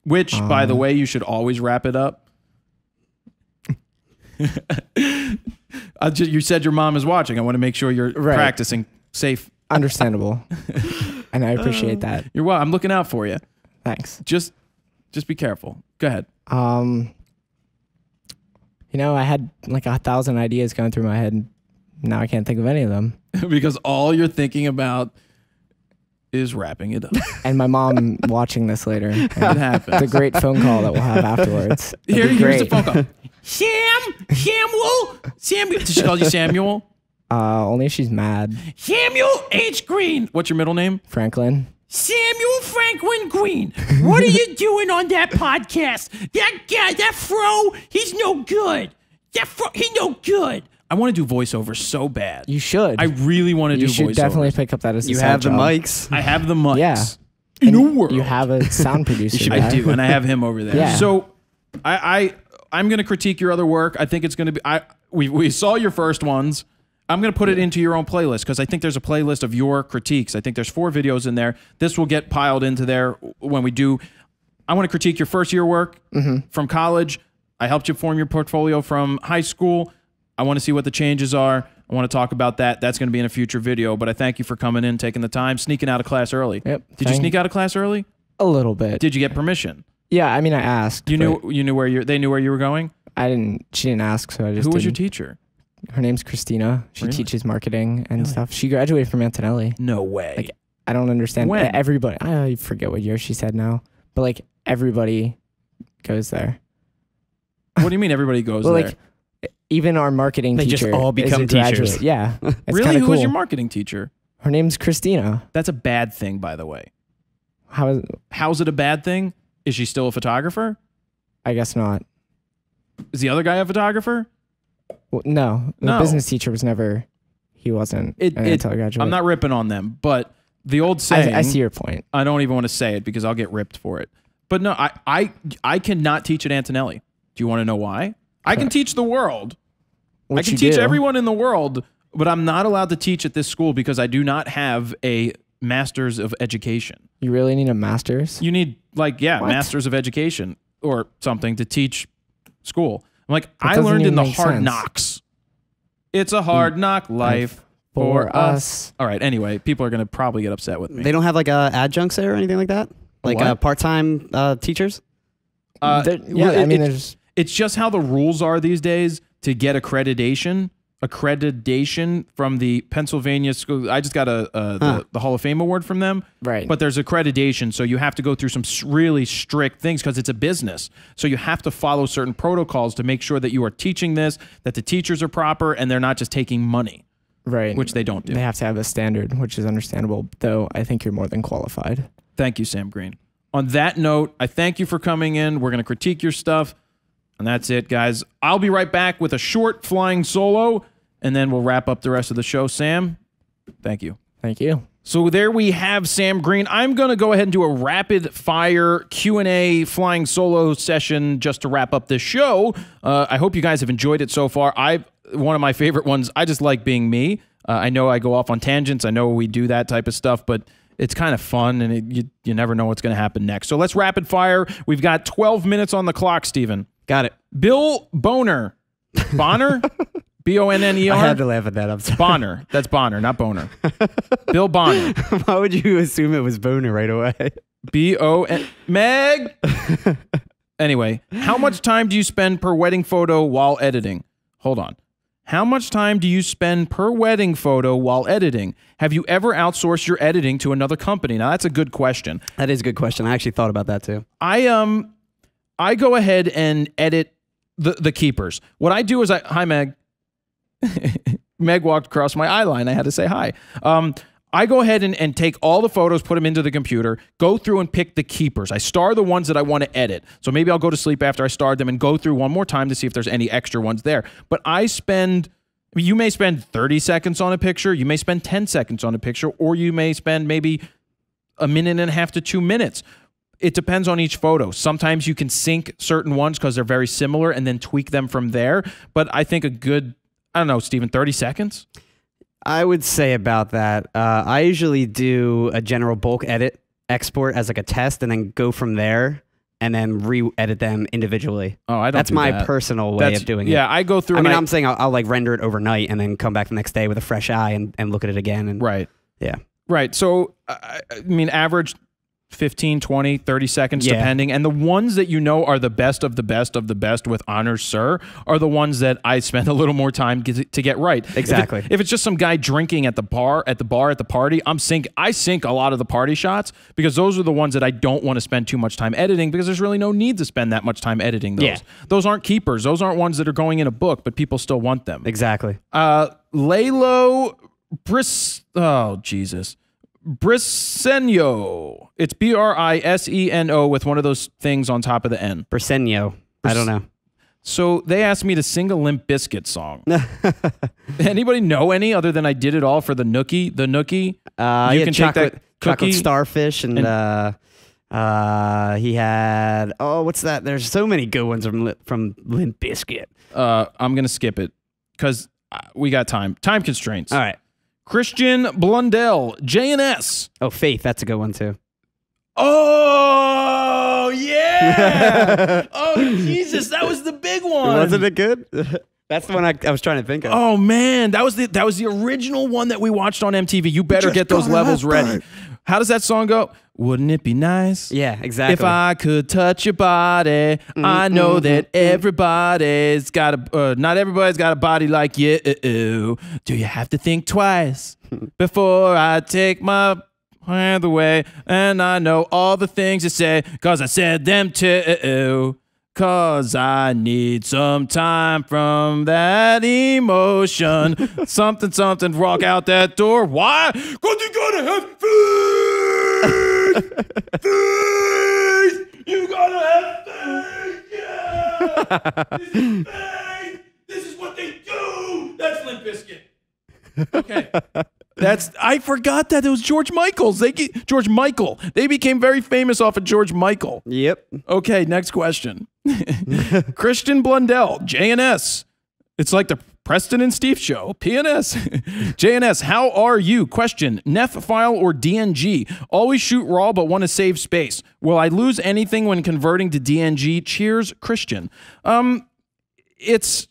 Which, by the way, you should always wrap it up. You said your mom is watching. I want to make sure you're practicing safe. Understandable. And I appreciate that. You're welcome. I'm looking out for you. Thanks. Just be careful. Go ahead. You know, I had like 1,000 ideas going through my head, and now I can't think of any of them. Because all you're thinking about is wrapping it up. And my mom watching this later. It happens. The great phone call that we'll have afterwards. Here's the phone call. Samuel. Did she call you Samuel? Only if she's mad. Samuel H. Green. What's your middle name? Franklin. Samuel Franklin Green, what are you doing on that podcast? That guy, that fro, he's no good. That fro, he's no good. I want to do voiceovers so bad. You should. I really want to do voiceovers. You should definitely pick up that as a You side have the job. mics. I have the mics. Yeah. In a world. You have a sound producer. I do, and I have him over there. Yeah. So I'm going to critique your other work. I think it's going to be. We saw your first ones. I'm going to put it into your own playlist because I think there's a playlist of your critiques. I think there's 4 videos in there. This will get piled into there when we do. I want to critique your first year work from college. I helped you form your portfolio from high school. I want to see what the changes are. I want to talk about that. That's going to be in a future video. But I thank you for coming in, taking the time, sneaking out of class early. Yep. Did you sneak out of class early? A little bit. Did you get permission? Yeah, I mean, I asked. You knew where they knew where you were going? I didn't. She didn't ask, so I just. Who was your didn't. teacher? Her name's Christina. She Really? teaches marketing and stuff. She graduated from Antonelli. No way. Like, I don't understand. When? Everybody. I forget what year she said now, but like everybody goes there. What do you mean everybody goes Well, there? like even our marketing They teacher just all is become a graduate. teachers. Yeah. It's really? kinda Who cool. was your marketing teacher? Her name's Christina. That's a bad thing, by the way. How's it a bad thing? Is she still a photographer? I guess not. Is the other guy a photographer? Well, no, the No. business teacher was never. He wasn't an Antonelli graduate. I'm not ripping on them, but the old saying. I see your point. I don't even want to say it because I'll get ripped for it. But no, I cannot teach at Antonelli. Do you want to know why? I can teach the world. I Which can you teach do. everyone in the world, but I'm not allowed to teach at this school because I do not have a master's of education. You really need a master's. You need What? master's of education or something to teach school. I'm like, That I doesn't learned in even the make hard sense. knocks. It's a hard knock life for us. All right. Anyway, people are going to probably get upset with me. They don't have like adjuncts there or anything like that? Like What? part-time teachers? Yeah, I mean, there's. It's just how the rules are these days to get accreditation from the Pennsylvania school. I just got the Hall of Fame award from them. Right. But there's accreditation, so you have to go through some really strict things because it's a business. So you have to follow certain protocols to make sure that you are teaching this, that the teachers are proper, and they're not just taking money, Right. which they don't do. They have to have a standard, which is understandable, though I think you're more than qualified. Thank you, Sam Green. On that note, I thank you for coming in. We're going to critique your stuff. And that's it, guys. I'll be right back with a short flying solo, and then we'll wrap up the rest of the show. Sam, thank you. Thank you. So there we have Sam Green. I'm going to go ahead and do a rapid fire Q&A flying solo session just to wrap up this show. I hope you guys have enjoyed it so far. One of my favorite ones. I just like being me. I know I go off on tangents. I know we do that type of stuff, but it's kind of fun, and you never know what's going to happen next. So let's rapid fire. We've got 12 minutes on the clock, Steven. Got it. Bill Bonner. Bonner? B-O-N-N-E-R? I had to laugh at that. I'm sorry. Bonner. That's Bonner, not Boner. Bill Bonner. Why would you assume it was Boner right away? B-O-N... Meg! Anyway, how much time do you spend per wedding photo while editing? Hold on. How much time do you spend per wedding photo while editing? Have you ever outsourced your editing to another company? Now, that's a good question. That is a good question. I actually thought about that too. I go ahead and edit the keepers. What I do is hi, Meg. Meg walked across my eye line. I had to say hi. I go ahead and take all the photos, put them into the computer, go through and pick the keepers. I star the ones that I want to edit. So maybe I'll go to sleep after I starred them and go through one more time to see if there's any extra ones there. But you may spend 30 seconds on a picture, you may spend 10 seconds on a picture, or you may spend maybe a minute and a half to 2 minutes. It depends on each photo. Sometimes you can sync certain ones because they're very similar and then tweak them from there. But I think a good, I don't know, Steven, 30 seconds? I would say about that. I usually do a general bulk edit, export as like a test, and then go from there and then re-edit them individually. Oh, I don't That's do my that. personal way of doing it. Yeah, I go through. I mean, I'm saying I'll like render it overnight and then come back the next day with a fresh eye and look at it again. And right. Yeah. Right. So, I mean, average 15, 20, 30 seconds, Yeah. depending. And the ones that you know are the best of the best of the best with honors, sir, are the ones that I spend a little more time to get right. Exactly. If it's just some guy drinking at the party, I sync a lot of the party shots because those are the ones that I don't want to spend too much time editing because there's really no need to spend that much time editing those. Yeah. Those aren't keepers. Those aren't ones that are going in a book, but people still want them. Exactly. Laylo oh, Jesus. Briseno. It's Briseno with one of those things on top of the N. Briseno. I don't know. So they asked me to sing a Limp Bizket song. Anybody know any other than I did it all for the Nookie? The Nookie? You can take that chocolate starfish and he had, oh, what's that? There's so many good ones from Limp Bizket. I'm going to skip it because we got time. Time constraints. All right. Christian Blundell, JNS. Oh, Faith. That's a good one, too. Oh, yeah. Oh, Jesus. That was the big one. Wasn't it good? That's the one I was trying to think of. Oh, man. That was the original one that we watched on MTV. You better get those levels ready. How does that song go? Wouldn't it be nice? Yeah, exactly. If I could touch your body, I know that everybody's got a, not everybody's got a body like you. Do you have to think twice before I take my hand away? And I know all the things you say, cause I said them too. Cause I need some time from that emotion. Something, something, walk out that door. Why? Cause you gotta have faith. Faith. You gotta have faith. Yeah. This is faith. This is what they do. That's Limp Bizket. Okay. I forgot that it was George Michael's. George Michael. They became very famous off of George Michael. Yep. Okay, next question. Christian Blundell, JNS. It's like the Preston and Steve show. PNS. JNS, how are you? Question, NEF file or DNG? Always shoot RAW but want to save space. Will I lose anything when converting to DNG? Cheers, Christian. It's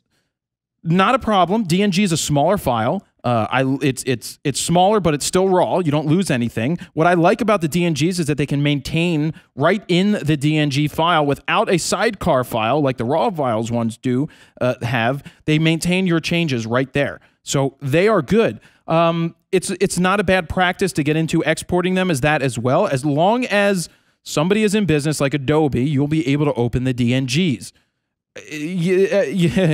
not a problem. DNG is a smaller file. It's smaller, but it's still raw. You don't lose anything. What I like about the DNGs is that they can maintain right in the DNG file without a sidecar file like the raw files ones do have. They maintain your changes right there. So they are good. It's not a bad practice to get into exporting them as that as well. As long as somebody is in business like Adobe, you'll be able to open the DNGs.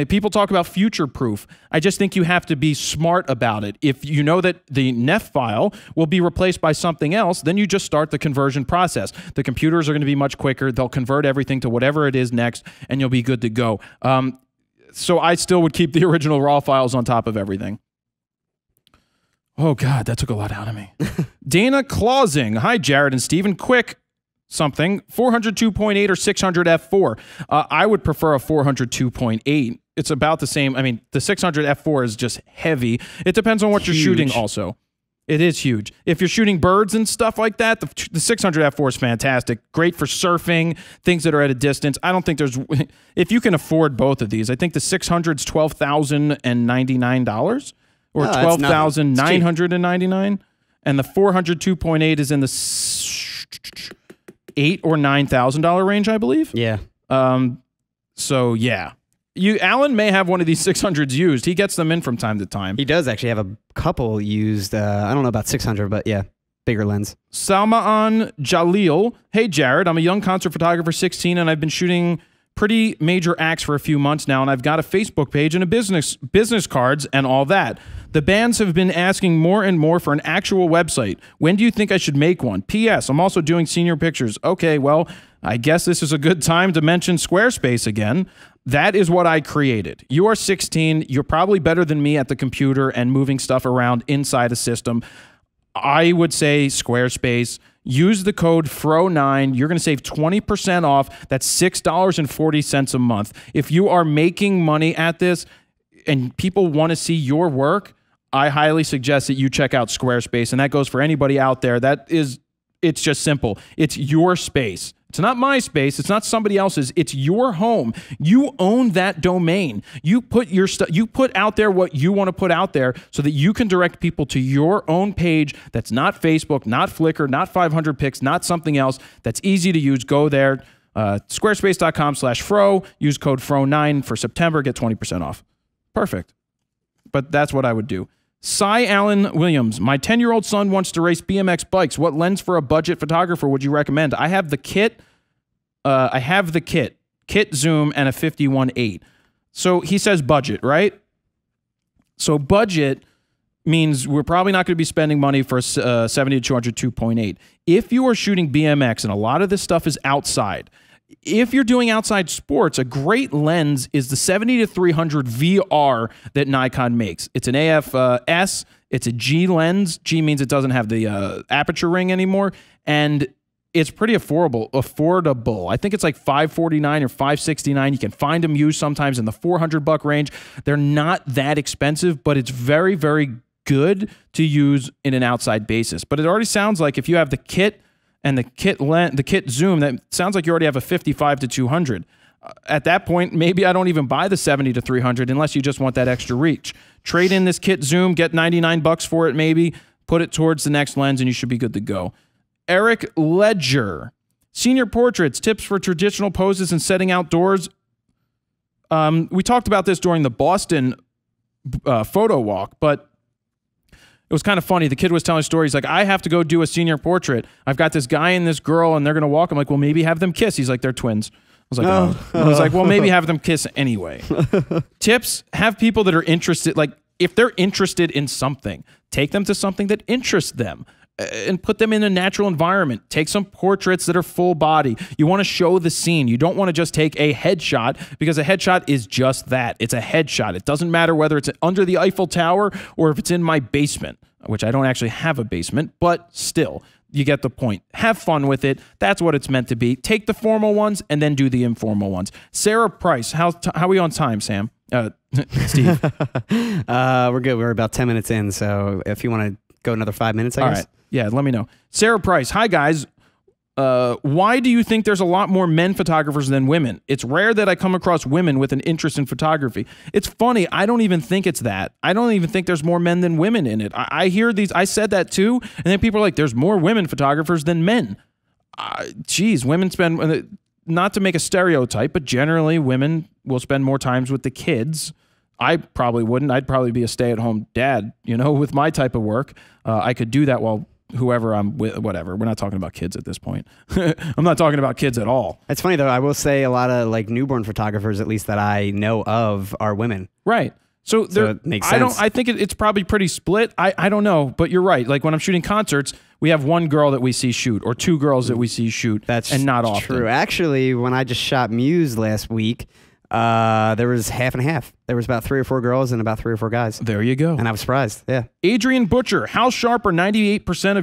People talk about future proof. I just think you have to be smart about it. If you know that the NEF file will be replaced by something else, then you just start the conversion process. The computers are going to be much quicker. They'll convert everything to whatever it is next, and you'll be good to go. So I still would keep the original raw files on top of everything. Oh, God, that took a lot out of me. Dana Clausing. Hi, Jared and Steven. Quick something, 402.8 or 600 f4. I would prefer a 402.8. It's about the same. I mean, the 600 f4 is just heavy. It depends on what you're shooting also. It is huge. If you're shooting birds and stuff like that, the 600 f4 is fantastic. Great for surfing, things that are at a distance. I don't think there's, if you can afford both of these, I think the 600 is $12,099 or $12,999. And the 402.8 is in the $8,000 or $9,000 range, I believe. Yeah. So yeah, Alan may have one of these 600s used. He gets them in from time to time. He does actually have a couple used. I don't know about 600, but yeah, bigger lens. Salmaan Jalil. Hey, Jared, I'm a young concert photographer, 16, and I've been shooting pretty major acts for a few months now, and I've got a Facebook page and a business cards and all that. The bands have been asking more and more for an actual website. When do you think I should make one? P.S. I'm also doing senior pictures. Okay, well, I guess this is a good time to mention Squarespace again. That is what I created. You are 16. You're probably better than me at the computer and moving stuff around inside a system. I would say Squarespace. Use the code FRO9. You're going to save 20% off. That's $6.40 a month. If you are making money at this and people want to see your work, I highly suggest that you check out Squarespace. And that goes for anybody out there. It's just simple. It's your space. It's not my space. It's not somebody else's. It's your home. You own that domain. You put your stuff. You put out there what you want to put out there, so that you can direct people to your own page. That's not Facebook, not Flickr, not 500 pics, not something else. That's easy to use. Go there. Squarespace.com/fro. Use code FRO9 for September. Get 20% off. Perfect. But that's what I would do. Cy Allen Williams. My 10-year-old son wants to race BMX bikes. What lens for a budget photographer would you recommend? I have the kit. Kit zoom and a 51.8. So he says budget, right? So budget means we're probably not going to be spending money for a 70 to 200 2.8. If you are shooting BMX, and a lot of this stuff is outside, if you're doing outside sports, a great lens is the 70 to 300 VR that Nikon makes. It's an AF-S. It's a G lens. G means it doesn't have the aperture ring anymore, and it's pretty affordable. I think it's like $549 or $569. You can find them used sometimes in the $400 range. They're not that expensive, but it's very, very good to use in an outside basis. But it already sounds like if you have the kit and the kit zoom, that sounds like you already have a 55 to 200. At that point, maybe I don't even buy the 70 to 300 unless you just want that extra reach. Trade in this kit zoom, get $99 for it maybe, put it towards the next lens, and you should be good to go. Eric Ledger, senior portraits, tips for traditional poses and setting outdoors. We talked about this during the Boston photo walk, but it was kind of funny. The kid was telling stories like, I have to go do a senior portrait. I've got this guy and this girl, and they're going to walk. I'm like, well, maybe have them kiss. He's like, they're twins. I was like, I was like, well, maybe have them kiss anyway. Tips, have people that are interested, like if they're interested in something, take them to something that interests them and put them in a natural environment. Take some portraits that are full body. You want to show the scene. You don't want to just take a headshot, because a headshot is just that. It's a headshot. It doesn't matter whether it's under the Eiffel Tower or if it's in my basement, which I don't actually have a basement, but still, you get the point. Have fun with it. That's what it's meant to be. Take the formal ones and then do the informal ones. Sarah Price, how are we on time, Sam? Steve? We're good. We're about 10 minutes in, so if you want to go another 5 minutes, I guess. All right. Yeah, let me know. Sarah Price, hi guys. Why do you think there's a lot more men photographers than women? It's rare that I come across women with an interest in photography. It's funny. I don't even think it's that. I don't even think there's more men than women in it. I hear these. I said that too. And then people are like, there's more women photographers than men. Geez, women spend, not to make a stereotype, but generally women will spend more times with the kids. I probably wouldn't. I'd probably be a stay-at-home dad, you know, with my type of work. I could do that while whoever I'm with, whatever. We're not talking about kids at this point. I'm not talking about kids at all. It's funny though. I will say a lot of like newborn photographers, at least that I know of, are women. Right. So it makes sense. I think it's probably pretty split. I don't know, but you're right. Like when I'm shooting concerts, we have one girl that we see shoot or two girls that we see shoot. That's not often. True. Actually, when I just shot Muse last week, there was half and half. There was about 3 or 4 girls and about 3 or 4 guys. There you go. And I was surprised. Yeah. Adrian Butcher, how sharp are 98%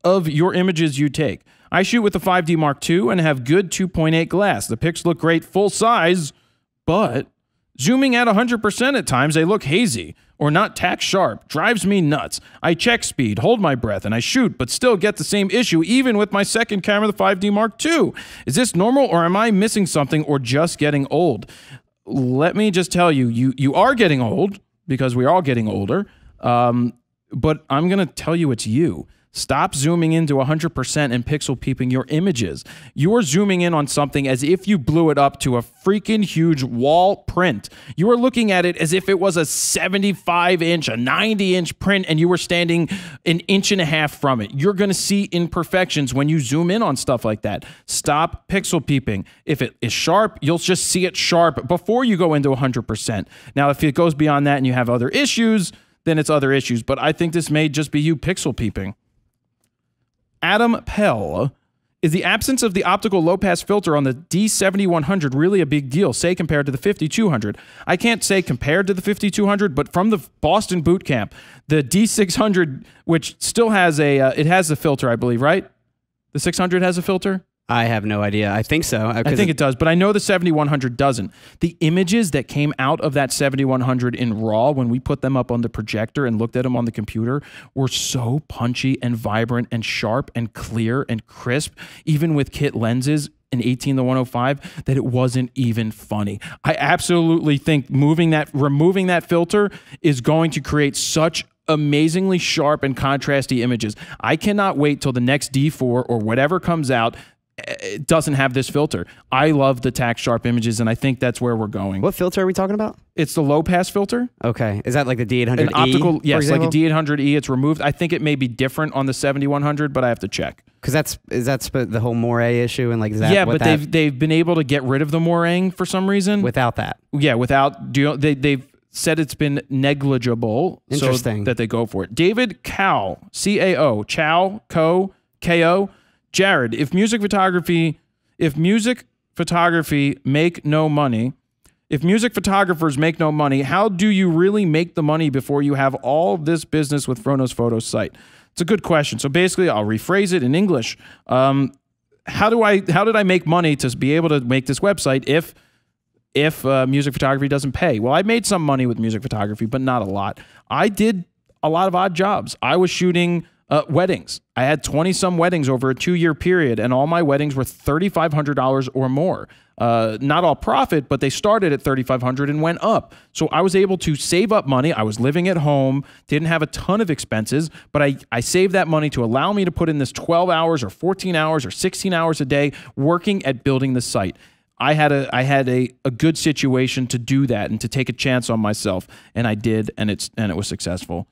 of your images you take? I shoot with the 5D Mark II and have good 2.8 glass. The pics look great full size, but zooming at 100% at times, they look hazy or not tack sharp. Drives me nuts. I check speed, hold my breath, and I shoot, but still get the same issue even with my second camera, the 5D Mark II. Is this normal, or am I missing something, or just getting old? Let me just tell you, you are getting old, because we're all getting older, but I'm going to tell you it's you. Stop zooming into 100% and pixel peeping your images. You're zooming in on something as if you blew it up to a freaking huge wall print. You are looking at it as if it was a 75-inch, a 90-inch print, and you were standing an inch and a half from it. You're going to see imperfections when you zoom in on stuff like that. Stop pixel peeping. If it is sharp, you'll just see it sharp before you go into 100%. Now, if it goes beyond that and you have other issues, then it's other issues. But I think this may just be you pixel peeping. Adam Pell, is the absence of the optical low-pass filter on the D7100 really a big deal, say compared to the 5200? I can't say compared to the 5200, but from the Boston boot camp, the D600, which still has it has the filter, I believe, right? The 600 has a filter? I have no idea. I think so. I think it does, but I know the 7100 doesn't. The images that came out of that 7100 in RAW, when we put them up on the projector and looked at them on the computer, were so punchy and vibrant and sharp and clear and crisp, even with kit lenses in 18-105, that it wasn't even funny. I absolutely think removing that filter is going to create such amazingly sharp and contrasty images. I cannot wait till the next D4 or whatever comes out. It doesn't have this filter. I love the tack sharp images, and I think that's where we're going. What filter are we talking about? It's the low pass filter. Okay. Is that like the D800E? An optical, yes, like a D800E. It's removed. I think it may be different on the 7100, but I have to check. Because is that the whole moire issue, and like is that yeah, but they've been able to get rid of the moirang for some reason without that. Yeah, without they've said it's been negligible. Interesting. So that they go for it. David Cao, C-A-O, Chow, Co, K-O. Jared, if music photographers make no money, how do you really make the money before you have all this business with Frono's photo site? It's a good question. So basically, I'll rephrase it in English. How did I make money to be able to make this website if music photography doesn't pay? Well, I made some money with music photography, but not a lot. I did a lot of odd jobs. I was shooting weddings. I had 20-some weddings over a 2-year period, and all my weddings were $3,500 or more. Not all profit, but they started at $3,500 and went up. So I was able to save up money. I was living at home, didn't have a ton of expenses, but I saved that money to allow me to put in this 12 hours or 14 hours or 16 hours a day working at building the site. I had a good situation to do that and to take a chance on myself, and I did, and it was successful.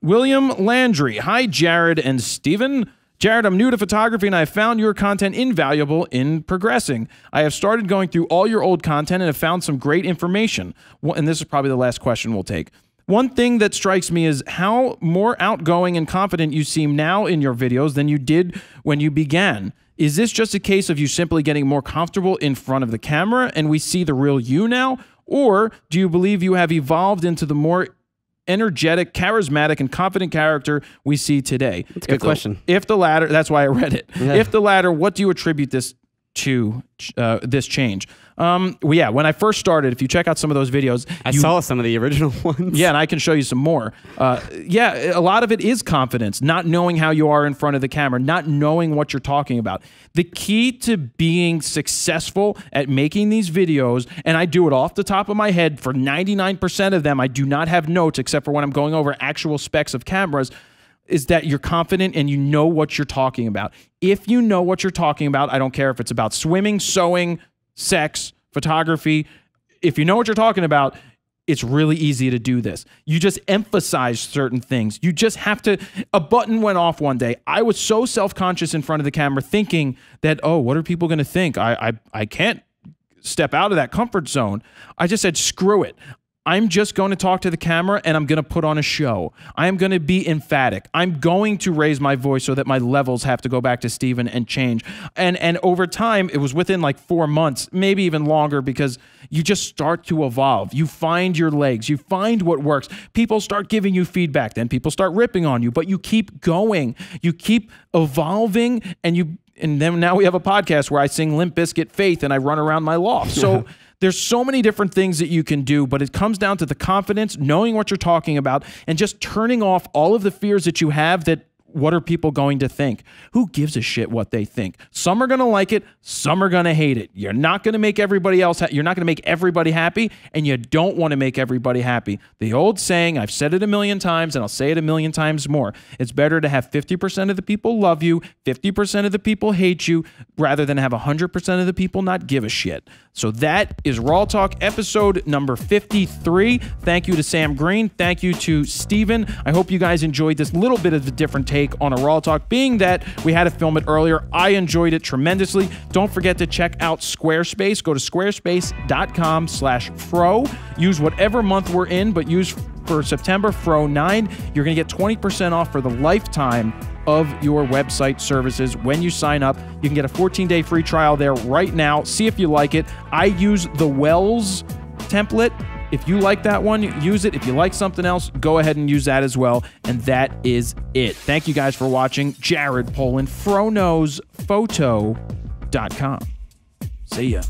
William Landry. Hi, Jared and Steven. Jared, I'm new to photography, and I have found your content invaluable in progressing. I have started going through all your old content and have found some great information. And this is probably the last question we'll take. One thing that strikes me is how more outgoing and confident you seem now in your videos than you did when you began. Is this just a case of you simply getting more comfortable in front of the camera and we see the real you now? Or do you believe you have evolved into the more energetic, charismatic, and confident character we see today? That's a good question. If the latter, that's why I read it. Yeah. If the latter, what do you attribute this to, this change? Well, yeah, when I first started, if you check out some of those videos, I saw some of the original ones. Yeah, and I can show you some more. Yeah, a lot of it is confidence, not knowing how you are in front of the camera, not knowing what you're talking about. The key to being successful at making these videos, and I do it off the top of my head, for 99% of them, I do not have notes except for when I'm going over actual specs of cameras, is that you're confident and you know what you're talking about. If you know what you're talking about, I don't care if it's about swimming, sewing, sex, photography. If you know what you're talking about, it's really easy to do this. You just emphasize certain things. You just have to, a button went off one day. I was so self-conscious in front of the camera thinking that, oh, what are people going to think? I can't step out of that comfort zone. I just said, screw it. I'm just going to talk to the camera and I'm going to put on a show. I am going to be emphatic. I'm going to raise my voice so that my levels have to go back to Steven and change. And over time, it was within like 4 months, maybe even longer, because you just start to evolve. You find your legs. You find what works. People start giving you feedback. Then people start ripping on you, but you keep going. You keep evolving, and then now we have a podcast where I sing Limp Bizket Faith and I run around my loft. So there's so many different things that you can do, but it comes down to the confidence, knowing what you're talking about, and just turning off all of the fears that you have that, what are people going to think? Who gives a shit what they think? Some are going to like it. Some are going to hate it. You're not going to make everybody else you're not going to make everybody happy, and you don't want to make everybody happy. The old saying, I've said it a million times, and I'll say it a million times more. It's better to have 50% of the people love you, 50% of the people hate you, rather than have 100% of the people not give a shit. So that is RAWtalk episode number 53. Thank you to Sam Green. Thank you to Steven. I hope you guys enjoyed this little bit of a different take on a RAWtalk, being that we had to film it earlier. I enjoyed it tremendously. Don't forget to check out Squarespace. Go to squarespace.com/fro. Use whatever month we're in, but use for September FRO9. You're going to get 20% off for the lifetime of your website services when you sign up. You can get a 14-day free trial there right now. See if you like it. I use the Wells template. If you like that one, use it. If you like something else, go ahead and use that as well. And that is it. Thank you guys for watching. Jared Polin, FroKnowsPhoto.com. See ya.